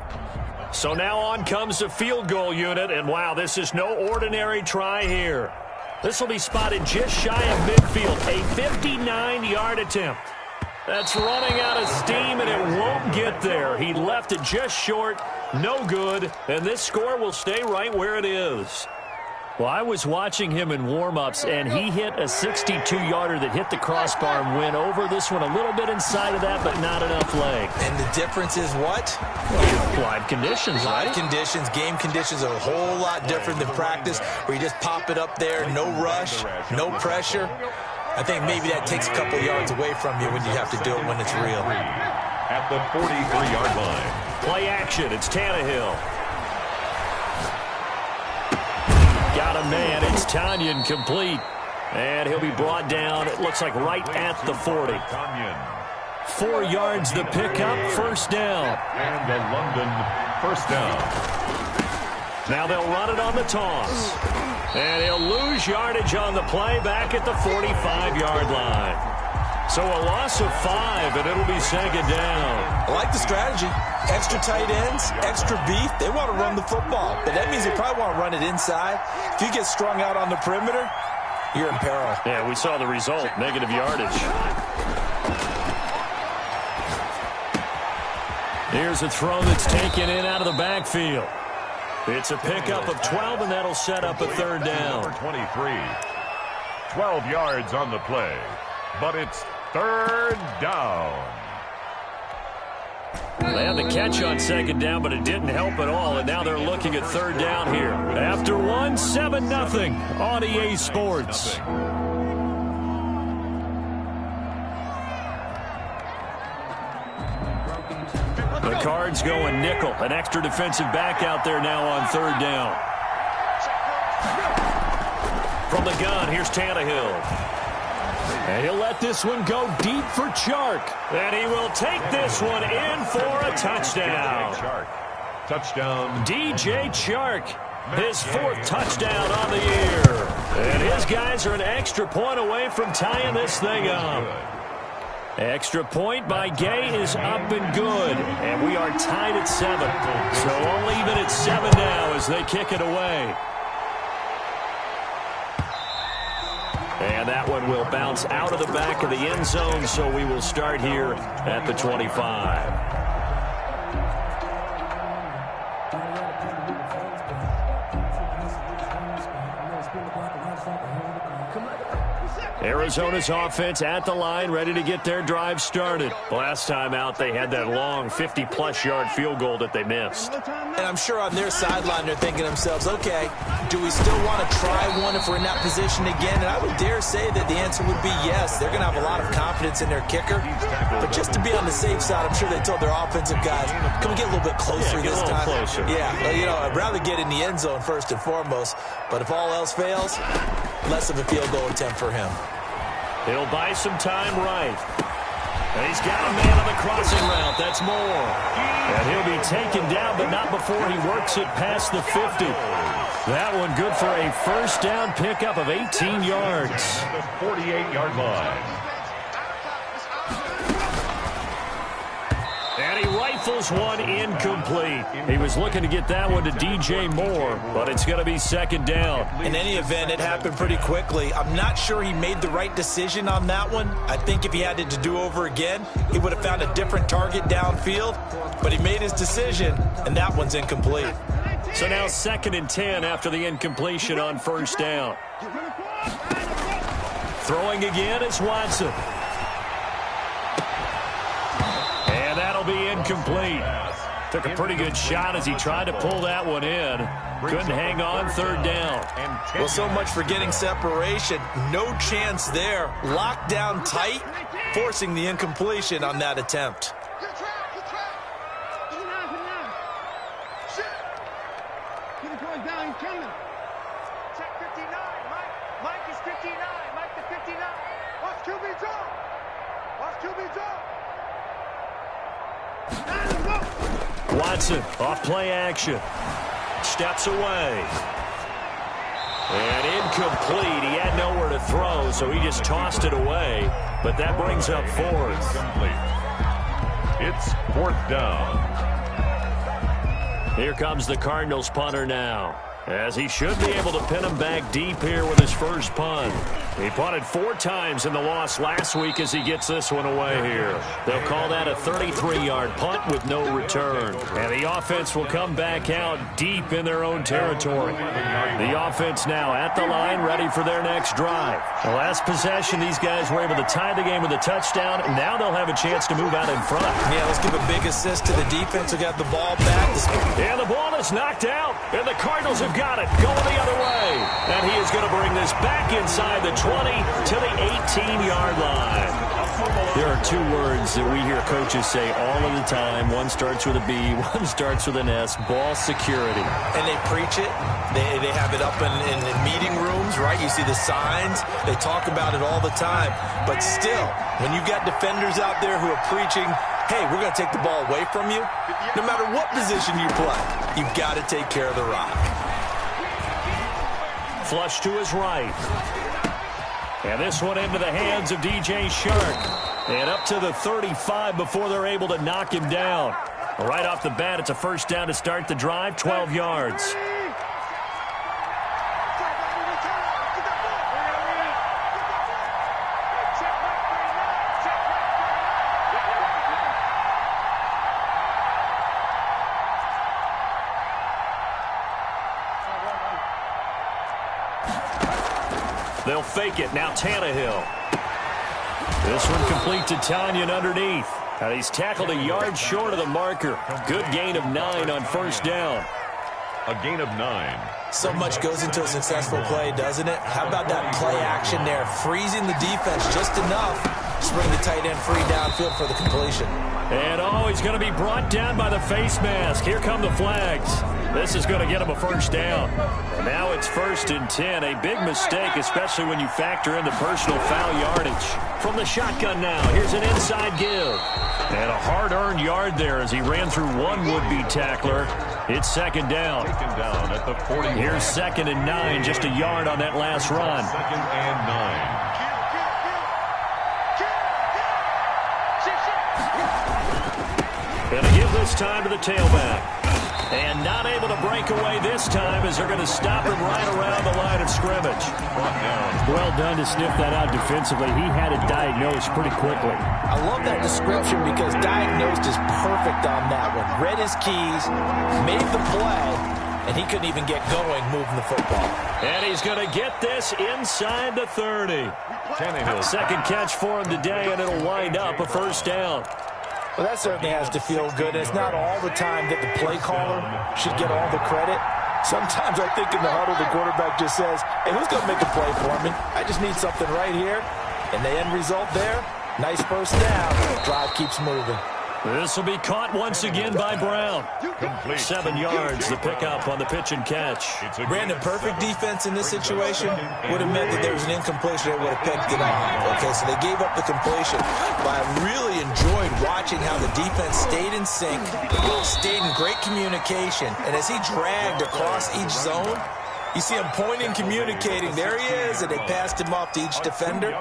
So now on comes the field goal unit, and wow, this is no ordinary try here. This will be spotted just shy of midfield, a 59-yard attempt. That's running out of steam, and it won't get there. He left it just short, no good, and this score will stay right where it is. Well, I was watching him in warm-ups, and he hit a 62-yarder that hit the crossbar and went over. This one a little bit inside of that, but not enough leg. And the difference is what? Live conditions, right? Live conditions, game conditions are a whole lot different than practice, where you just pop it up there, no rush, no pressure. I think maybe that takes a couple yards away from you when you have to do it when it's real. At the 43-yard line. Play action, it's Tannehill. Got a man, it's Tanyan complete. And he'll be brought down, it looks like right at the 40. 4 yards the pickup, 1st down. And the London 1st down. Now they'll run it on the toss. And he'll lose yardage on the play back at the 45-yard line. So a loss of 5, and it'll be 2nd down. I like the strategy. Extra tight ends, extra beef. They want to run the football, but that means they probably want to run it inside. If you get strung out on the perimeter, you're in peril. Yeah, we saw the result, negative yardage. Here's a throw that's taken in out of the backfield. It's a pickup of 12, and that'll set up a third down. Number 23. 12 yards on the play, but it's third down. They had the catch on second down, but it didn't help at all, and now they're looking at third down here. After 7-0 on EA Sports. The Cards going nickel. An extra defensive back out there now on third down. From the gun, here's Tannehill. And he'll let this one go deep for Chark. And he will take this one in for a touchdown. Touchdown. DJ Chark, his fourth touchdown on the year. And his guys are an extra point away from tying this thing up. Extra point by Gay is up and good. And we are tied at 7. So we'll leave it at 7 now as they kick it away. And that one will bounce out of the back of the end zone, so we will start here at the 25. Arizona's offense at the line, ready to get their drive started. Last time out, they had that long 50-plus yard field goal that they missed. And I'm sure on their sideline they're thinking to themselves, okay, do we still want to try one if we're in that position again? And I would dare say that the answer would be yes. They're going to have a lot of confidence in their kicker. But just to be on the safe side, I'm sure they told their offensive guys, can we get a little bit closer this time? Closer. Yeah, you know, I'd rather get in the end zone first and foremost. But if all else fails, less of a field goal attempt for him. He'll buy some time right. And he's got a man on the crossing route. That's Moore. And he'll be taken down, but not before he works it past the 50. That one good for a first down pickup of 18 yards. The 48-yard line. And he rifles one incomplete. He was looking to get that one to DJ Moore, but it's going to be second down. In any event, it happened pretty quickly. I'm not sure he made the right decision on that one. I think if he had it to do over again, he would have found a different target downfield. But he made his decision, and that one's incomplete. So now 2nd and 10 after the incompletion on first down. Throwing again is Watson. And that'll be incomplete. Took a pretty good shot as he tried to pull that one in. Couldn't hang on, third down. Well, so much for getting separation. No chance there. Locked down tight, forcing the incompletion on that attempt. Watson off play action. Steps away. And incomplete. He had nowhere to throw, so he just tossed it away. But that brings up fourth. It's fourth down. Here comes the Cardinals punter now, as he should be able to pin him back deep here with his first punt. He punted 4 times in the loss last week as he gets this one away here. They'll call that a 33-yard punt with no return. And the offense will come back out deep in their own territory. The offense now at the line, ready for their next drive. The last possession, these guys were able to tie the game with a touchdown, and now they'll have a chance to move out in front. Yeah, let's give a big assist to the defense who got the ball back. And the ball is knocked out, and the Cardinals have got it going the other way. And he is going to bring this back inside the 20 to the 18-yard line. There are 2 words that we hear coaches say all of the time. One starts with a B, one starts with an S, ball security. And they preach it. They have it up in meeting rooms, right? You see the signs. They talk about it all the time. But still, when you got defenders out there who are preaching, hey, we're going to take the ball away from you, no matter what position you play, you've got to take care of the rock. Flush to his right. And this one into the hands of DJ Chark. And up to the 35 before they're able to knock him down. Right off the bat, it's a first down to start the drive, 12 yards. They'll fake it. Now Tannehill. This one complete to Tanyan underneath. And he's tackled a yard short of the marker. Good gain of 9 on first down. A gain of 9. So much goes into a successful play, doesn't it? How about that play action there? Freezing the defense just enough to bring the tight end free downfield for the completion. And he's going to be brought down by the face mask. Here come the flags. This is going to get him a first down. And now it's 1st and 10. A big mistake, especially when you factor in the personal foul yardage. From the shotgun now, here's an inside give. And a hard-earned yard there as he ran through one would-be tackler. It's 2nd down. Taken down at the 40. Here's 2nd and 9, just a yard on that last run. 2nd and 9. Going to give this time to the tailback. And not able to break away this time as they're going to stop him right around the line of scrimmage. Well done to sniff that out defensively. He had it diagnosed pretty quickly. I love that description because diagnosed is perfect on that one. Read his keys, made the play, and he couldn't even get going moving the football. And he's going to get this inside the 30. Tannehill. 2nd catch for him today, and it'll wind up a first down. Well, that certainly has to feel good. It's not all the time that the play caller should get all the credit. Sometimes I think in the huddle, the quarterback just says, hey, who's going to make a play for me? I just need something right here. And the end result there, nice first down. Drive keeps moving. This will be caught once again by Brown. Complete. 7 yards, the pickup on the pitch and catch. Brandon, perfect defense in this situation would have meant that there was an incompletion. They would have picked it off. Okay, so they gave up the completion. But I really enjoyed watching how the defense stayed in sync, stayed in great communication. And as he dragged across each zone, you see him pointing, communicating. There he is, and they passed him off to each defender.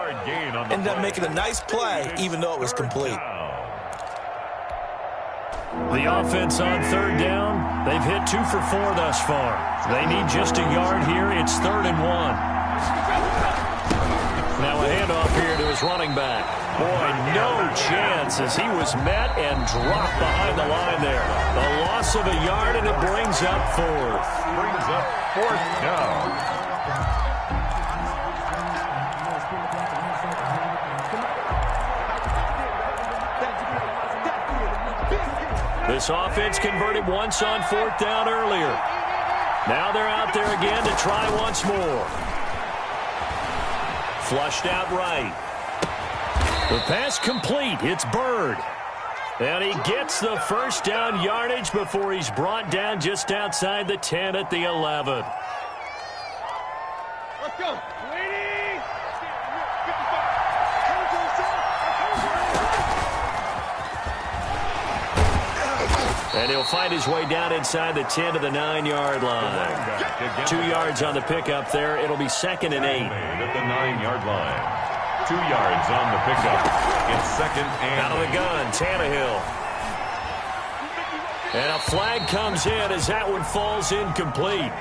Ended up making a nice play, even though it was complete. The offense on 3rd down, they've hit 2 for 4 thus far. They need just a yard here. It's 3rd and 1. Now a handoff here to his running back. Boy, no chance as he was met and dropped behind the line there. The loss of a yard, and it brings up 4th. Brings up 4th down. This offense converted once on 4th down earlier. Now they're out there again to try once more. Flushed out right. The pass complete. It's Bird. And he gets the first down yardage before he's brought down just outside the 10 at the 11. Let's go. Waiting. 55. And he'll find his way down inside the 10 to the 9-yard line. 2 yards on the pickup there. It'll be 2nd and 8. At the 9-yard line. 2 yards on the pickup. It's 2nd and out of the gun, Tannehill. And a flag comes in as that one falls incomplete.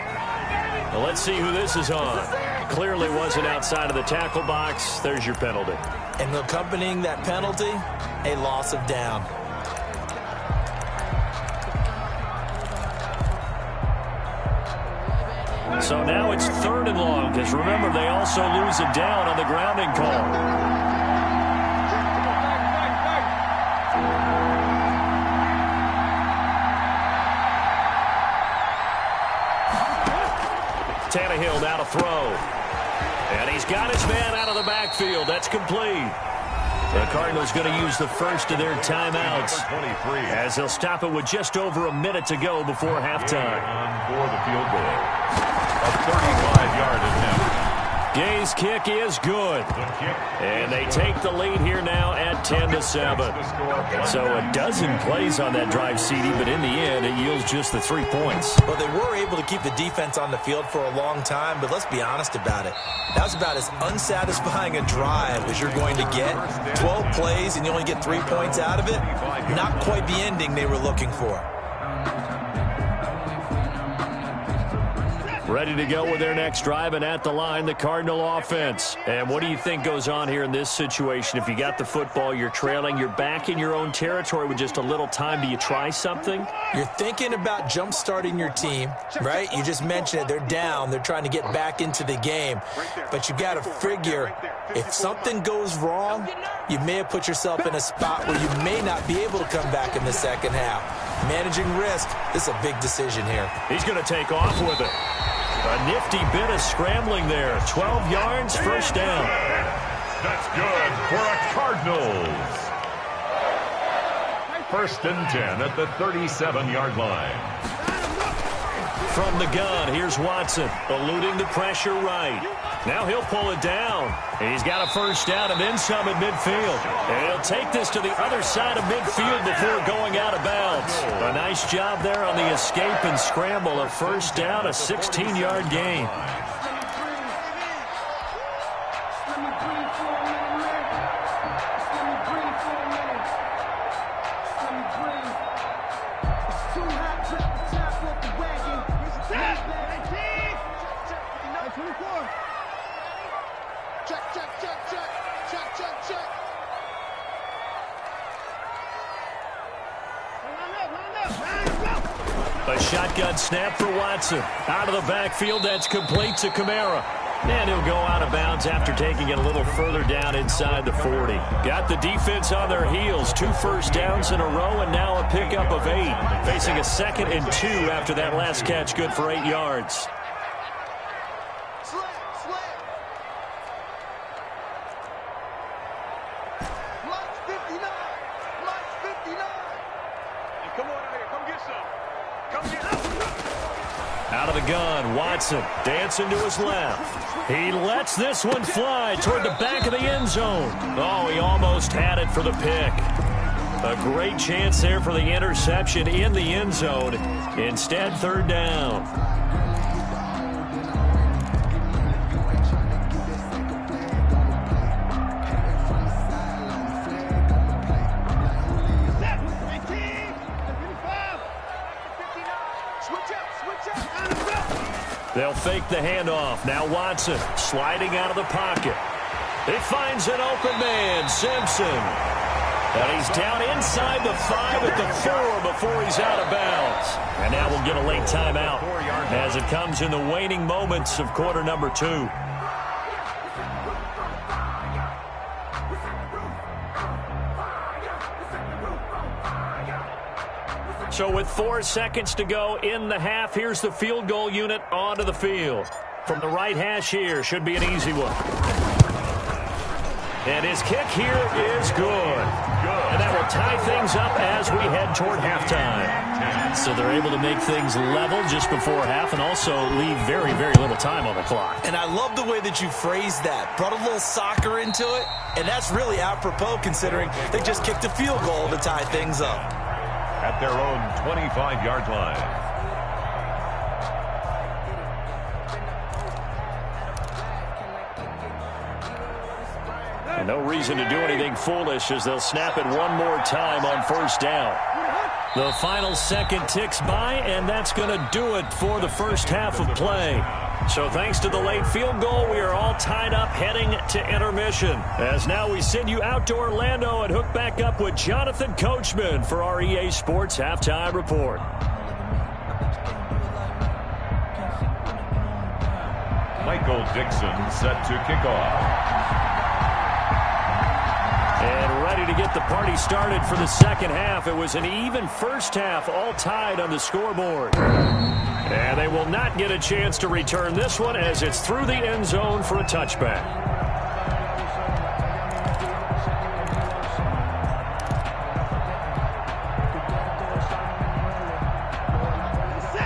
Well, let's see who this is on. Clearly wasn't outside of the tackle box. There's your penalty. And accompanying that penalty, a loss of down. So now it's 3rd and long, because remember, they also lose a down on the grounding call. Tannehill now to throw. And he's got his man out of the backfield. That's complete. The Cardinals going to use the first of their timeouts as they'll stop it with just over a minute to go before halftime. For the field goal. A 35-yard attempt. Gay's kick is good. And they take the lead here now at 10-7. So a dozen plays on that drive, CD, but in the end, it yields just the 3 points. Well, they were able to keep the defense on the field for a long time, but let's be honest about it. That was about as unsatisfying a drive as you're going to get. 12 plays, and you only get 3 points out of it. Not quite the ending they were looking for. Ready to go with their next drive, and at the line, the Cardinal offense. And what do you think goes on here in this situation? If you got the football, you're trailing, you're back in your own territory with just a little time. Do you try something? You're thinking about jump-starting your team, right? You just mentioned it. They're down. They're trying to get back into the game. But you got to figure, if something goes wrong, you may have put yourself in a spot where you may not be able to come back in the second half. Managing risk, this is a big decision here. He's going to take off with it. A nifty bit of scrambling there. 12 yards, first down. That's good for a Cardinals. First and 10 at the 37-yard line. From the gun, here's Watson, eluding the pressure right. Now he'll pull it down. He's got a first down and then some at midfield. And he'll take this to the other side of midfield before going out of bounds. A nice job there on the escape and scramble. A first down, a 16-yard gain. A shotgun snap for Watson. Out of the backfield, that's complete to Kamara. And he'll go out of bounds after taking it a little further down inside the 40. Got the defense on their heels. 2 first downs in a row and now a pickup of 8. Facing a 2nd and 2 after that last catch, good for 8 yards. Out of the gun, Watson dancing to his left. He lets this one fly toward the back of the end zone. Oh, he almost had it for the pick. A great chance there for the interception in the end zone. Instead, third down. They'll fake the handoff. Now Watson sliding out of the pocket. He finds an open man, Simpson. And he's down inside the 5 at the 4 before he's out of bounds. And now we'll get a late timeout as it comes in the waning moments of quarter number 2. So with 4 seconds to go in the half, here's the field goal unit onto the field. From the right hash here, should be an easy one. And his kick here is good. And that will tie things up as we head toward halftime. So they're able to make things level just before half and also leave very, very little time on the clock. And I love the way that you phrased that. Brought a little soccer into it. And that's really apropos considering they just kicked a field goal to tie things up. At their own 25-yard line. And no reason to do anything foolish as they'll snap it one more time on first down. The final second ticks by, and that's going to do it for the first half of play. So thanks to the late field goal, we are all tied up heading to intermission. As now we send you out to Orlando and hook back up with Jonathan Coachman for our EA Sports Halftime Report. Michael Dixon set to kick off. And ready to get the party started for the second half. It was an even first half, all tied on the scoreboard. And they will not get a chance to return this one as it's through the end zone for a touchback.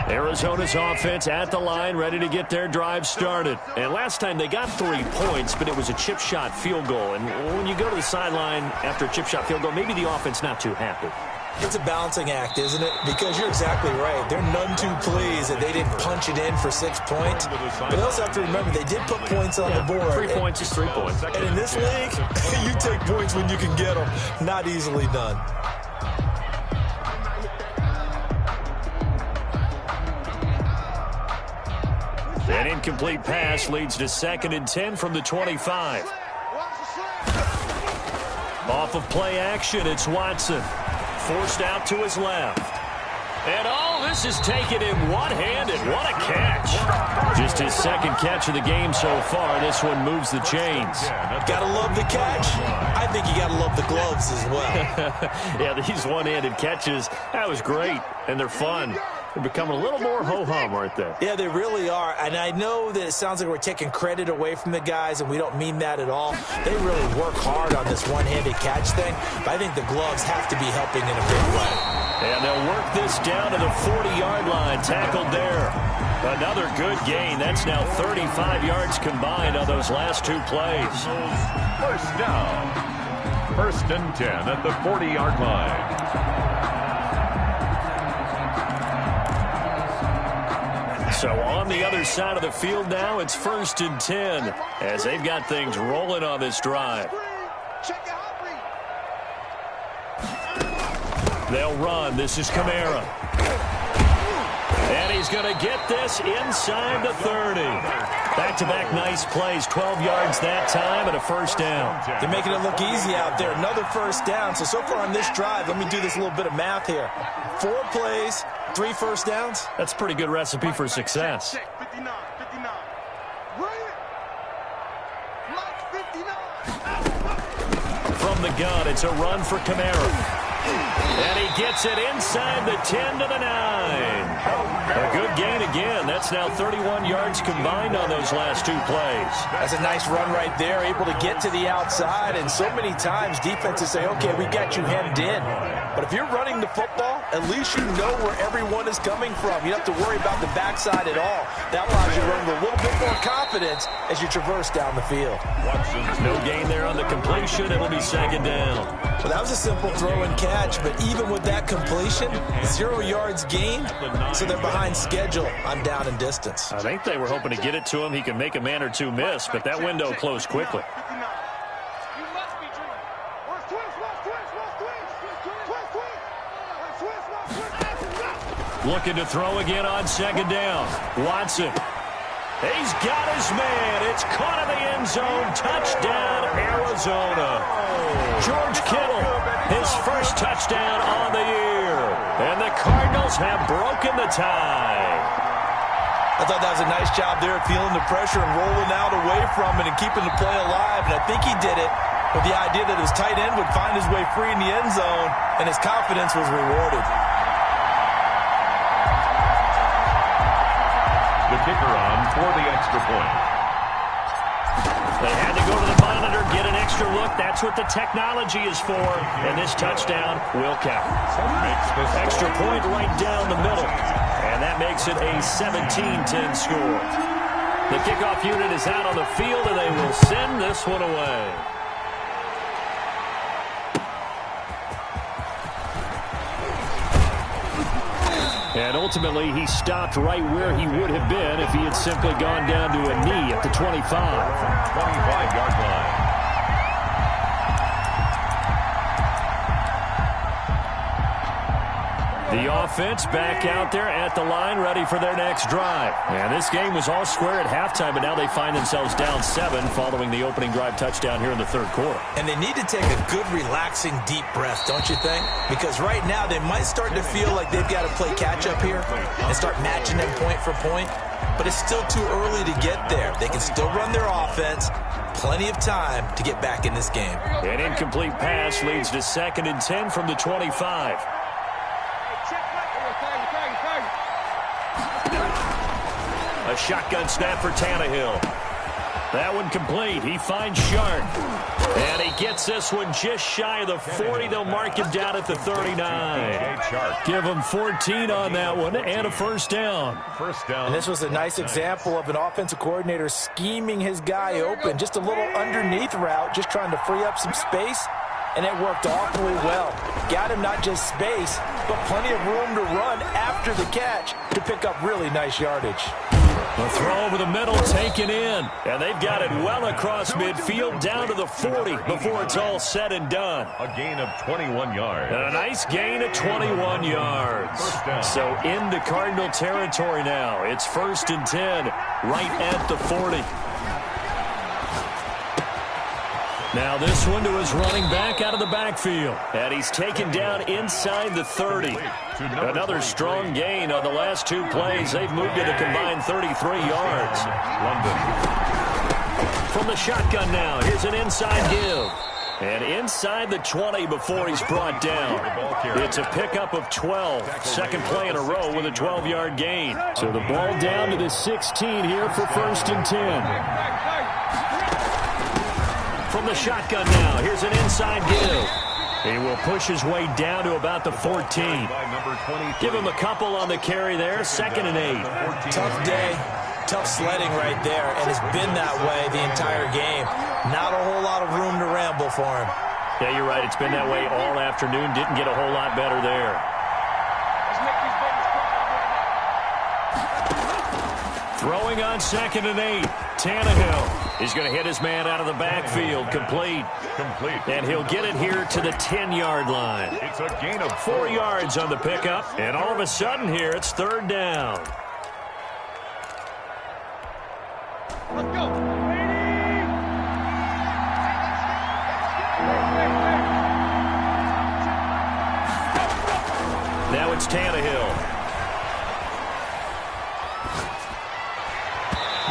Arizona's offense at the line, ready to get their drive started. And last time they got 3 points, but it was a chip shot field goal. And when you go to the sideline after a chip shot field goal, maybe the offense not too happy. It's a balancing act, isn't it? Because you're exactly right. They're none too pleased that they didn't punch it in for 6 points. But they also have to remember they did put points on the board. 3 points is 3 points. And in this league, you take points when you can get them. Not easily done. An incomplete pass leads to 2nd and 10 from the 25. Off of play action, it's Watson. Forced out to his left. And this is taken in one-handed. What a catch. Just his 2nd catch of the game so far. This one moves the chains. Gotta love the catch. I think you gotta love the gloves as well. Yeah, these one-handed catches, that was great. And they're fun. They're becoming a little more ho-hum, aren't they? Yeah, they really are. And I know that it sounds like we're taking credit away from the guys, and we don't mean that at all. They really work hard on this one-handed catch thing, but I think the gloves have to be helping in a big way. And they'll work this down to the 40-yard line, tackled there. Another good gain. That's now 35 yards combined on those last 2 plays. First down. 1st and 10 at the 40-yard line. So on the other side of the field now, it's 1st and 10 as they've got things rolling on this drive. They'll run. This is Kamara. And he's going to get this inside the 30. Back-to-back nice plays, 12 yards that time and a 1st down. They're making it look easy out there. Another 1st down. So far on this drive, let me do this little bit of math here. 4 plays, 3 1st downs. That's a pretty good recipe for success. 59. From the gun, it's a run for Kamara. And he gets it inside the 10 to the 9. A good gain again. That's now 31 yards combined on those last 2 plays. That's a nice run right there, able to get to the outside. And so many times defenses say, okay, we got you hemmed in. But if you're running the football, at least you know where everyone is coming from. You don't have to worry about the backside at all. That allows you to run with a little bit more confidence as you traverse down the field. No gain there on the completion. It'll be 2nd down. Well, that was a simple throw and catch, but even with that completion, 0 yards gained, so they're behind schedule on down and distance. I think they were hoping to get it to him. He could make a man or 2 miss, but that window closed quickly. Looking to throw again on 2nd down. Watson. He's got his man. It's caught in the end zone. Touchdown, Arizona. George Kittle, his 1st touchdown on the year. And the Cardinals have broken the tie. I thought that was a nice job there, feeling the pressure and rolling out away from it and keeping the play alive. And I think he did it with the idea that his tight end would find his way free in the end zone, and his confidence was rewarded. The kicker on for the extra point. They had to go to the monitor, get an extra look. That's what the technology is for. And this touchdown will count. Extra point right down the middle. And that makes it a 17-10 score. The kickoff unit is out on the field, and they will send this one away. And ultimately, he stopped right where he would have been if he had simply gone down to a knee at the 25. 25-yard line. The offense back out there at the line, ready for their next drive. And this game was all square at halftime, but now they find themselves down 7 following the opening drive touchdown here in the 3rd quarter. And they need to take a good, relaxing, deep breath, don't you think? Because right now they might start to feel like they've got to play catch-up here and start matching them point for point. But it's still too early to get there. They can still run their offense. Plenty of time to get back in this game. An incomplete pass leads to 2nd and 10 from the 25. A shotgun snap for Tannehill. That one complete. He finds Sharp. And he gets this one just shy of the 40. They'll mark him down at the 39. Give him 14 on that one and a 1st down. And this was a nice example of an offensive coordinator scheming his guy open. Just a little underneath route, just trying to free up some space. And it worked awfully well. Got him not just space, but plenty of room to run after the catch to pick up really nice yardage. A throw over the middle taken in. And they've got it well across midfield down to the 40 before it's all said and done. A gain of 21 yards. And a nice gain of 21 yards. So into Cardinal territory now. It's 1st and 10 right at the 40. Now this one to his running back out of the backfield. And he's taken down inside the 30. Another strong gain on the last two plays. They've moved to the combined 33 yards. From the shotgun now, here's an inside give. And inside the 20 before he's brought down. It's a pickup of 12. Second play in a row with a 12-yard gain. So the ball down to the 16 here for 1st and 10. From the shotgun now, here's an inside give. He will push his way down to about the 14. Give him a couple on the carry there. 2nd and 8. Tough day. Tough sledding right there, and it's been that way the entire game. Not a whole lot of room to ramble for him. Yeah, you're right. It's been that way all afternoon. Didn't get a whole lot better there. Throwing on 2nd and 8. Tannehill. He's going to hit his man out of the backfield. Complete. And he'll get it here to the 10-yard line. It's a gain of 4 yards on the pickup. And all of a sudden here, it's 3rd down. Let's go. Now it's Tannehill.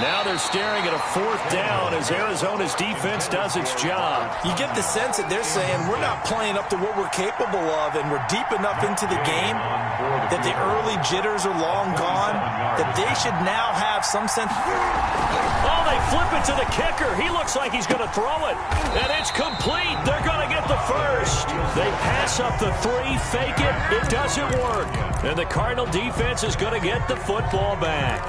Now they're staring at a 4th down as Arizona's defense does its job. You get the sense that they're saying we're not playing up to what we're capable of, and we're deep enough into the game that the early jitters are long gone, that they should now have some sense. Oh, they flip it to the kicker. He looks like he's going to throw it, and it's complete. They're going to get the first. They pass up the 3, fake it. It doesn't work, and the Cardinal defense is going to get the football back.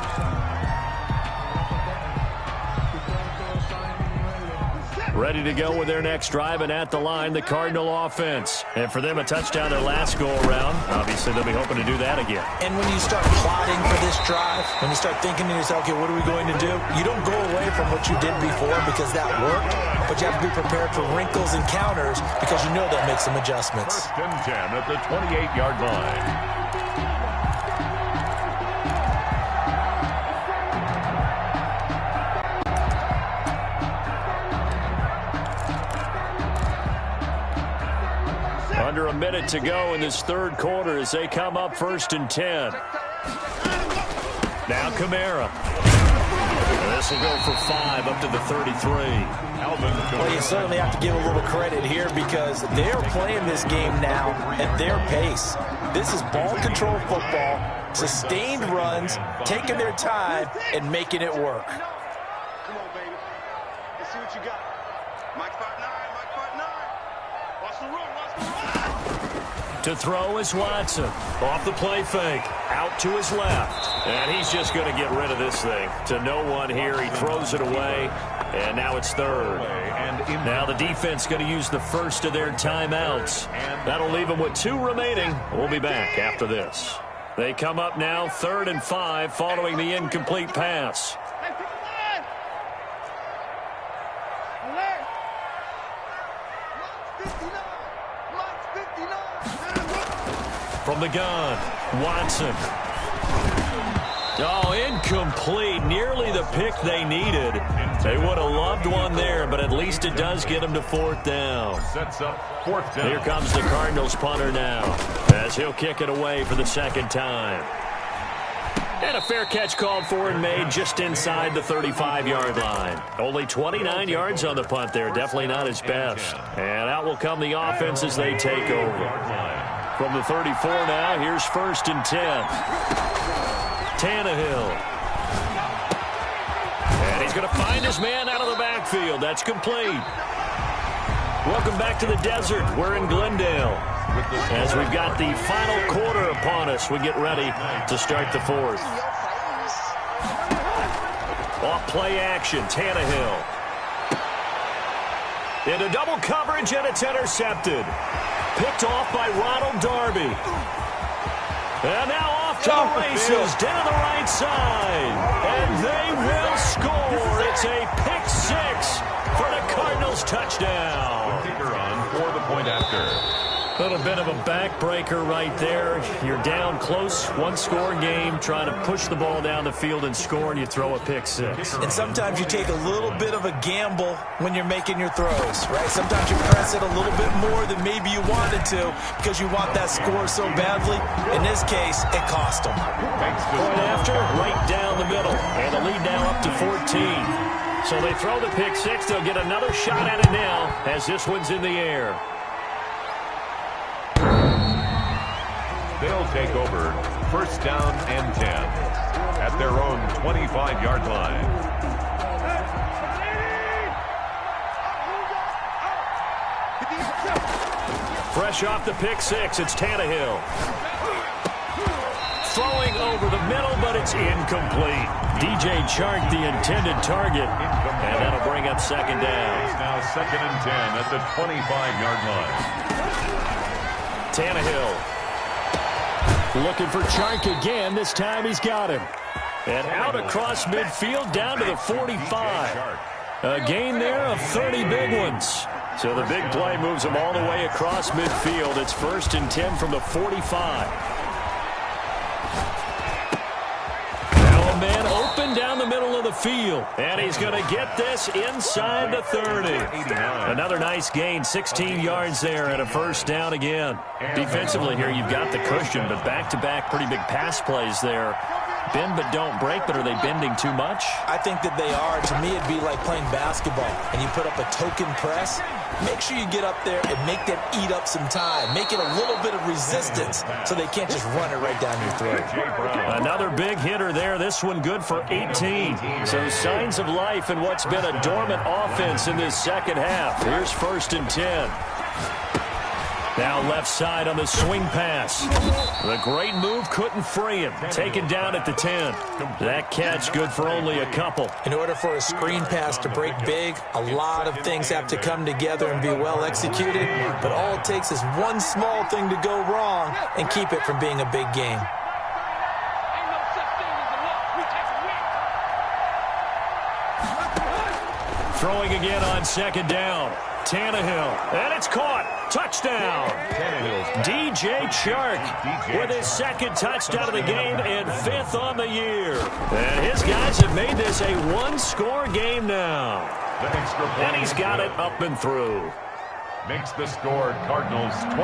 Ready to go with their next drive, and at the line, the Cardinal offense. And for them, a touchdown their last go-around. Obviously, they'll be hoping to do that again. And when you start plotting for this drive, when you start thinking to yourself, okay, what are we going to do? You don't go away from what you did before because that worked, but you have to be prepared for wrinkles and counters because you know they'll make some adjustments. 1st and 10 at the 28-yard line. Under a minute to go in this 3rd quarter as they come up 1st and 10. Now Kamara. This will go for 5 up to the 33. Well, you certainly have to give a little credit here because they're playing this game now at their pace. This is ball control football, sustained runs, taking their time, and making it work. Come on, baby. Let's see what you got. Mike 5'9", Mike 5'9". Watch the run, watch the run. To throw is Watson. Off the play fake. Out to his left. And he's just going to get rid of this thing. To no one here. He throws it away. And now it's 3rd. Now the defense going to use the first of their timeouts. That'll leave them with 2 remaining. We'll be back after this. They come up now 3rd and 5 following the incomplete pass. From the gun, Watson. Oh, incomplete. Nearly the pick they needed. They would have loved one there, but at least it does get them to 4th down. Sets up 4th down. Here comes the Cardinals punter now as he'll kick it away for the 2nd time. And a fair catch called for and made just inside the 35-yard line. Only 29 yards on the punt there. Definitely not his best. And out will come the offense as they take over. From the 34 now, here's 1st and 10. Tannehill. And he's going to find his man out of the backfield. That's complete. Welcome back to the desert. We're in Glendale. As we've got the final quarter upon us, we get ready to start the 4th. Off play action, Tannehill. Into double coverage, and it's intercepted. Picked off by Ronald Darby. And now off to the races, down the right side. And they will score. It's a pick 6 for the Cardinals touchdown. Kicker on for the point after. A little bit of a backbreaker right there. You're down close, one-score game, trying to push the ball down the field and score, and you throw a pick six. And sometimes you take a little bit of a gamble when you're making your throws, right? Sometimes you press it a little bit more than maybe you wanted to because you want that score so badly. In this case, it cost them. Point after, right down the middle, and the lead now up to 14. So they throw the pick six. They'll get another shot at it now as this one's in the air. They'll take over first down and 10 at their own 25-yard line. Fresh off the pick six, it's Tannehill. Throwing over the middle, but it's incomplete. DJ Chark, the intended target, and that'll bring up second down. It's now second and 10 at the 25-yard line. Tannehill looking for Chark again. This time he's got him. And out across midfield down to the 45. A gain there of 30 big ones. So the big play moves them all the way across midfield. It's first and 10 from the 45. Now a man open down the middle of the field. And he's going to get this inside the 30. Another nice gain, 16 yards there and a first down again. Defensively here, you've got the cushion, but back-to-back pretty big pass plays there. Bend but don't break, but are they bending too much? I think that they are. To me, it'd be like playing basketball, and you put up a token press. Make sure you get up there and make them eat up some time. Make it a little bit of resistance so they can't just run it right down your throat. Another big hitter there. This one good for 18. So signs of life in what's been a dormant offense in this second half. Here's first and 10. Now left side on the swing pass. The great move couldn't free him. Taken down at the 10. That catch good for only a couple. In order for a screen pass to break big, a lot of things have to come together and be well executed. But all it takes is one small thing to go wrong and keep it from being a big game. Throwing again on second down. Tannehill, and it's caught. Touchdown. DJ Chark with his second touchdown of the game and fifth on the year. And his guys have made this a one-score game now. And he's got it up and through. Makes the score Cardinals 24.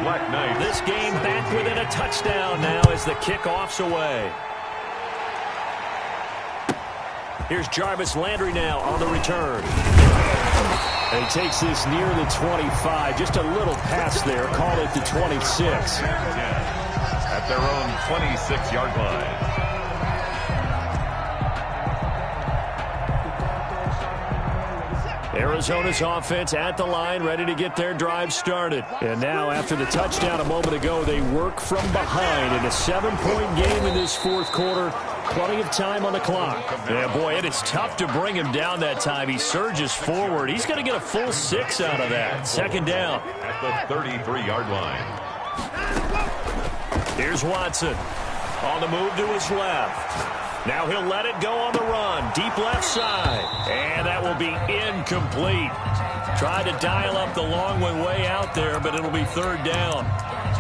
Black Knight. This game back within a touchdown now as the kickoff's away. Here's Jarvis Landry now on the return. And he takes this near the 25. Just a little pass there. Call it the 26. At their own 26-yard line. Arizona's offense at the line, ready to get their drive started. And now, after the touchdown a moment ago, they work from behind in a 7-point game in this fourth quarter. Plenty of time on the clock. Yeah, boy, it is tough to bring him down that time. He surges forward. He's going to get a full 6 out of that. Second down. At the 33-yard line. Here's Watson. On the move to his left. Now he'll let it go on the run. Deep left side. And that will be incomplete. Tried to dial up the long way out there, but it'll be third down.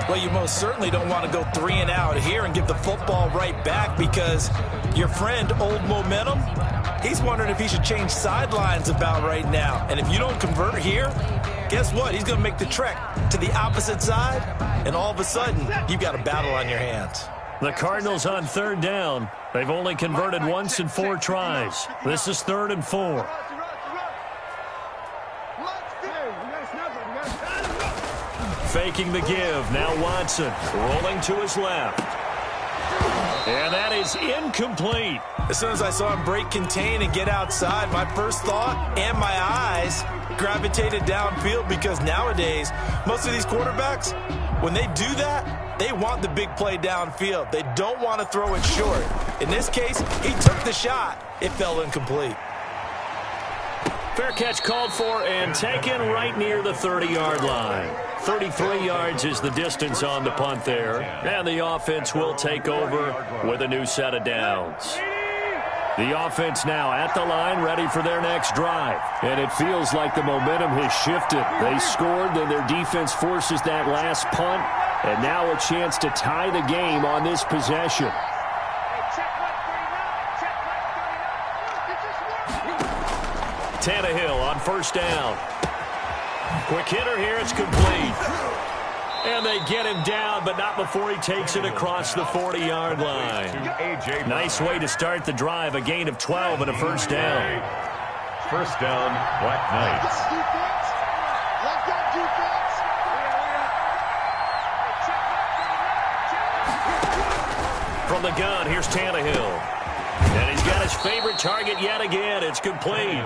Well, you most certainly don't want to go 3 and out here and give the football right back because your friend, Old Momentum, he's wondering if he should change sidelines about right now. And if you don't convert here, guess what? He's going to make the trek to the opposite side, and all of a sudden, you've got a battle on your hands. The Cardinals on third down. They've only converted once in 4 tries. This is 3rd and 4. Faking the give. Now Watson rolling to his left. And that is incomplete. As soon as I saw him break contain and get outside, my first thought and my eyes gravitated downfield because nowadays, most of these quarterbacks, when they do that, they want the big play downfield. They don't want to throw it short. In this case, he took the shot. It fell incomplete. Fair catch called for and taken right near the 30-yard line. 33 yards is the distance on the punt there. And the offense will take over with a new set of downs. The offense now at the line, ready for their next drive. And it feels like the momentum has shifted. They scored, then their defense forces that last punt. And now a chance to tie the game on this possession. Tannehill on first down. Quick hitter here, it's complete. And they get him down, but not before he takes it across the 40-yard line. Nice way to start the drive, a gain of 12 and a first down. First down, Black Knights. From the gun, here's Tannehill. And he's got his favorite target yet again. It's complete.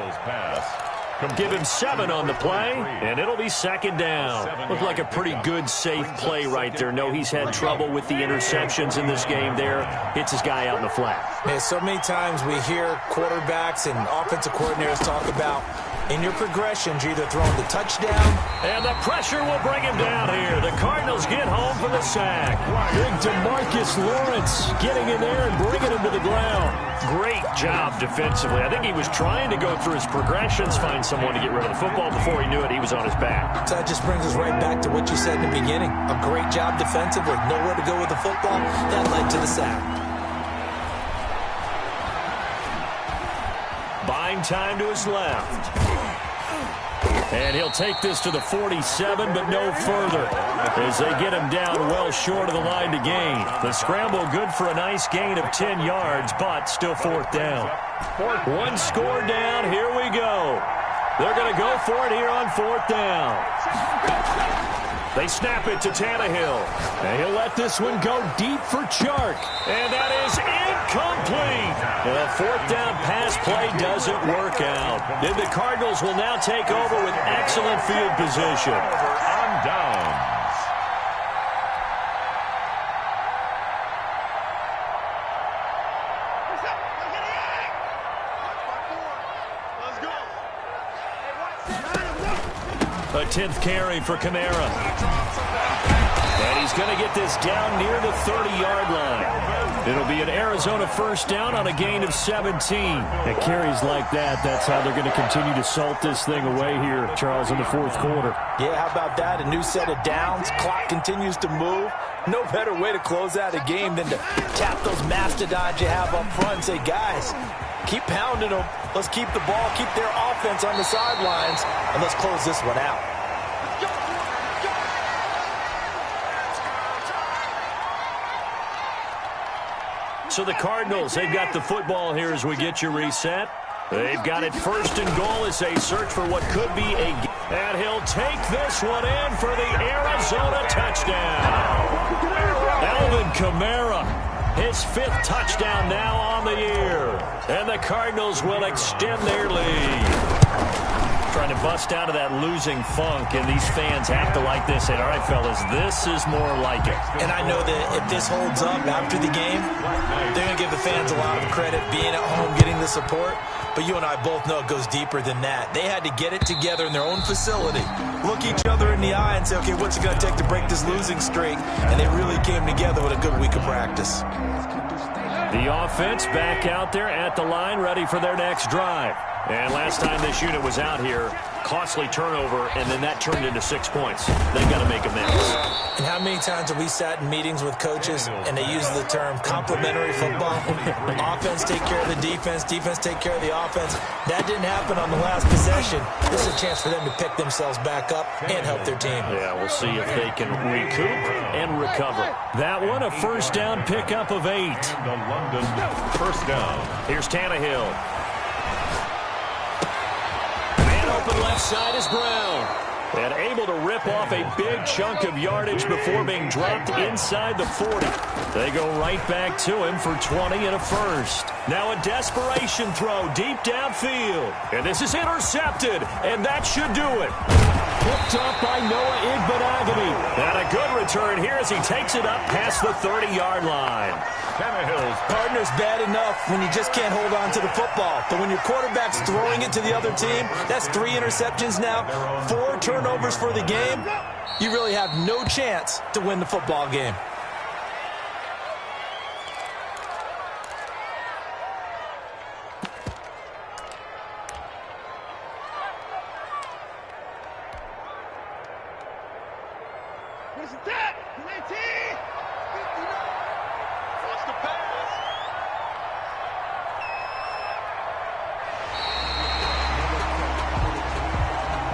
Give him 7 on the play, and it'll be second down. Looked like a pretty good, safe play right there. No, he's had trouble with the interceptions in this game there. Hits his guy out in the flat. Man, so many times we hear quarterbacks and offensive coordinators talk about in your progressions, you're either throwing the touchdown. And the pressure will bring him down here. The Cardinals get home for the sack. Big DeMarcus Lawrence getting in there and bringing him to the ground. Great job defensively. I think he was trying to go through his progressions, find someone to get rid of the football. Before he knew it, he was on his back. So that just brings us right back to what you said in the beginning. A great job defensively. Nowhere to go with the football. That led to the sack. Buying time to his left. And he'll take this to the 47, but no further, as they get him down well short of the line to gain. The scramble good for a nice gain of 10 yards, but still fourth down. One score down, here we go. They're going to go for it here on fourth down. They snap it to Tannehill. And he'll let this one go deep for Chark. And that is incomplete. The fourth down pass play doesn't work out. Then the Cardinals will now take over with excellent field position. On downs. A 10th carry for Kamara. And he's going to get this down near the 30-yard line. It'll be an Arizona first down on a gain of 17. At carries like that, that's how they're going to continue to salt this thing away here, Charles, in the fourth quarter. Yeah, how about that? A new set of downs. Clock continues to move. No better way to close out a game than to tap those mastodons you have up front and say, guys, keep pounding them. Let's keep the ball, keep their offense on the sidelines, and let's close this one out. So the Cardinals, they've got the football here as we get you reset. They've got it first and goal as they search for what could be a... And he'll take this one in for the Arizona touchdown. Alvin Kamara, his 5th touchdown now on the year. And the Cardinals will extend their lead. Trying to bust out of that losing funk, and these fans have to like this. And all right, fellas, this is more like it. And I know that if this holds up after the game, they're going to give the fans a lot of credit being at home, getting the support. But you and I both know it goes deeper than that. They had to get it together in their own facility, look each other in the eye and say, okay, what's it going to take to break this losing streak? And they really came together with a good week of practice. The offense back out there at the line, ready for their next drive. And last time this unit was out here, costly turnover, and then that turned into 6 points. They've got to make amends. And how many times have we sat in meetings with coaches and they use the term complementary football? Offense take care of the defense, defense take care of the offense. That didn't happen on the last possession. This is a chance for them to pick themselves back up and help their team. Yeah, we'll see if they can recoup and recover. That one, a first down pickup of 8. The London first down. Here's Tannehill. Open left side is Brown. And able to rip off a big chunk of yardage before being dropped inside the 40. They go right back to him for 20 and a first. Now a desperation throw deep downfield. And this is intercepted, and that should do it. Picked up by Noah Igbenogany. And a good return here as he takes it up past the 30-yard line. Tannehill's partner's bad enough when you just can't hold on to the football. But when your quarterback's throwing it to the other team, that's 3 interceptions now, 4 turnovers for the game. You really have no chance to win the football game.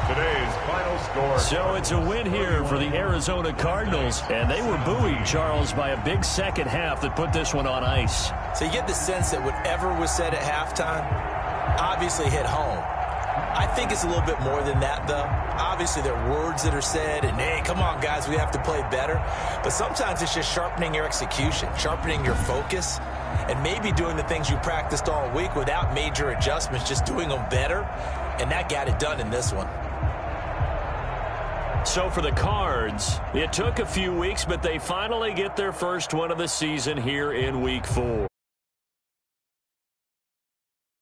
Today's final score. So it's a win here for the Arizona Cardinals, and they were buoyed, Charles, by a big second half that put this one on ice. So you get the sense that whatever was said at halftime obviously hit home. I think it's a little bit more than that, though. Obviously, there are words that are said, and, hey, come on, guys, we have to play better. But sometimes it's just sharpening your execution, sharpening your focus, and maybe doing the things you practiced all week without major adjustments, just doing them better. And that got it done in this one. So for the Cards, it took a few weeks, but they finally get their first one of the season here in Week 4.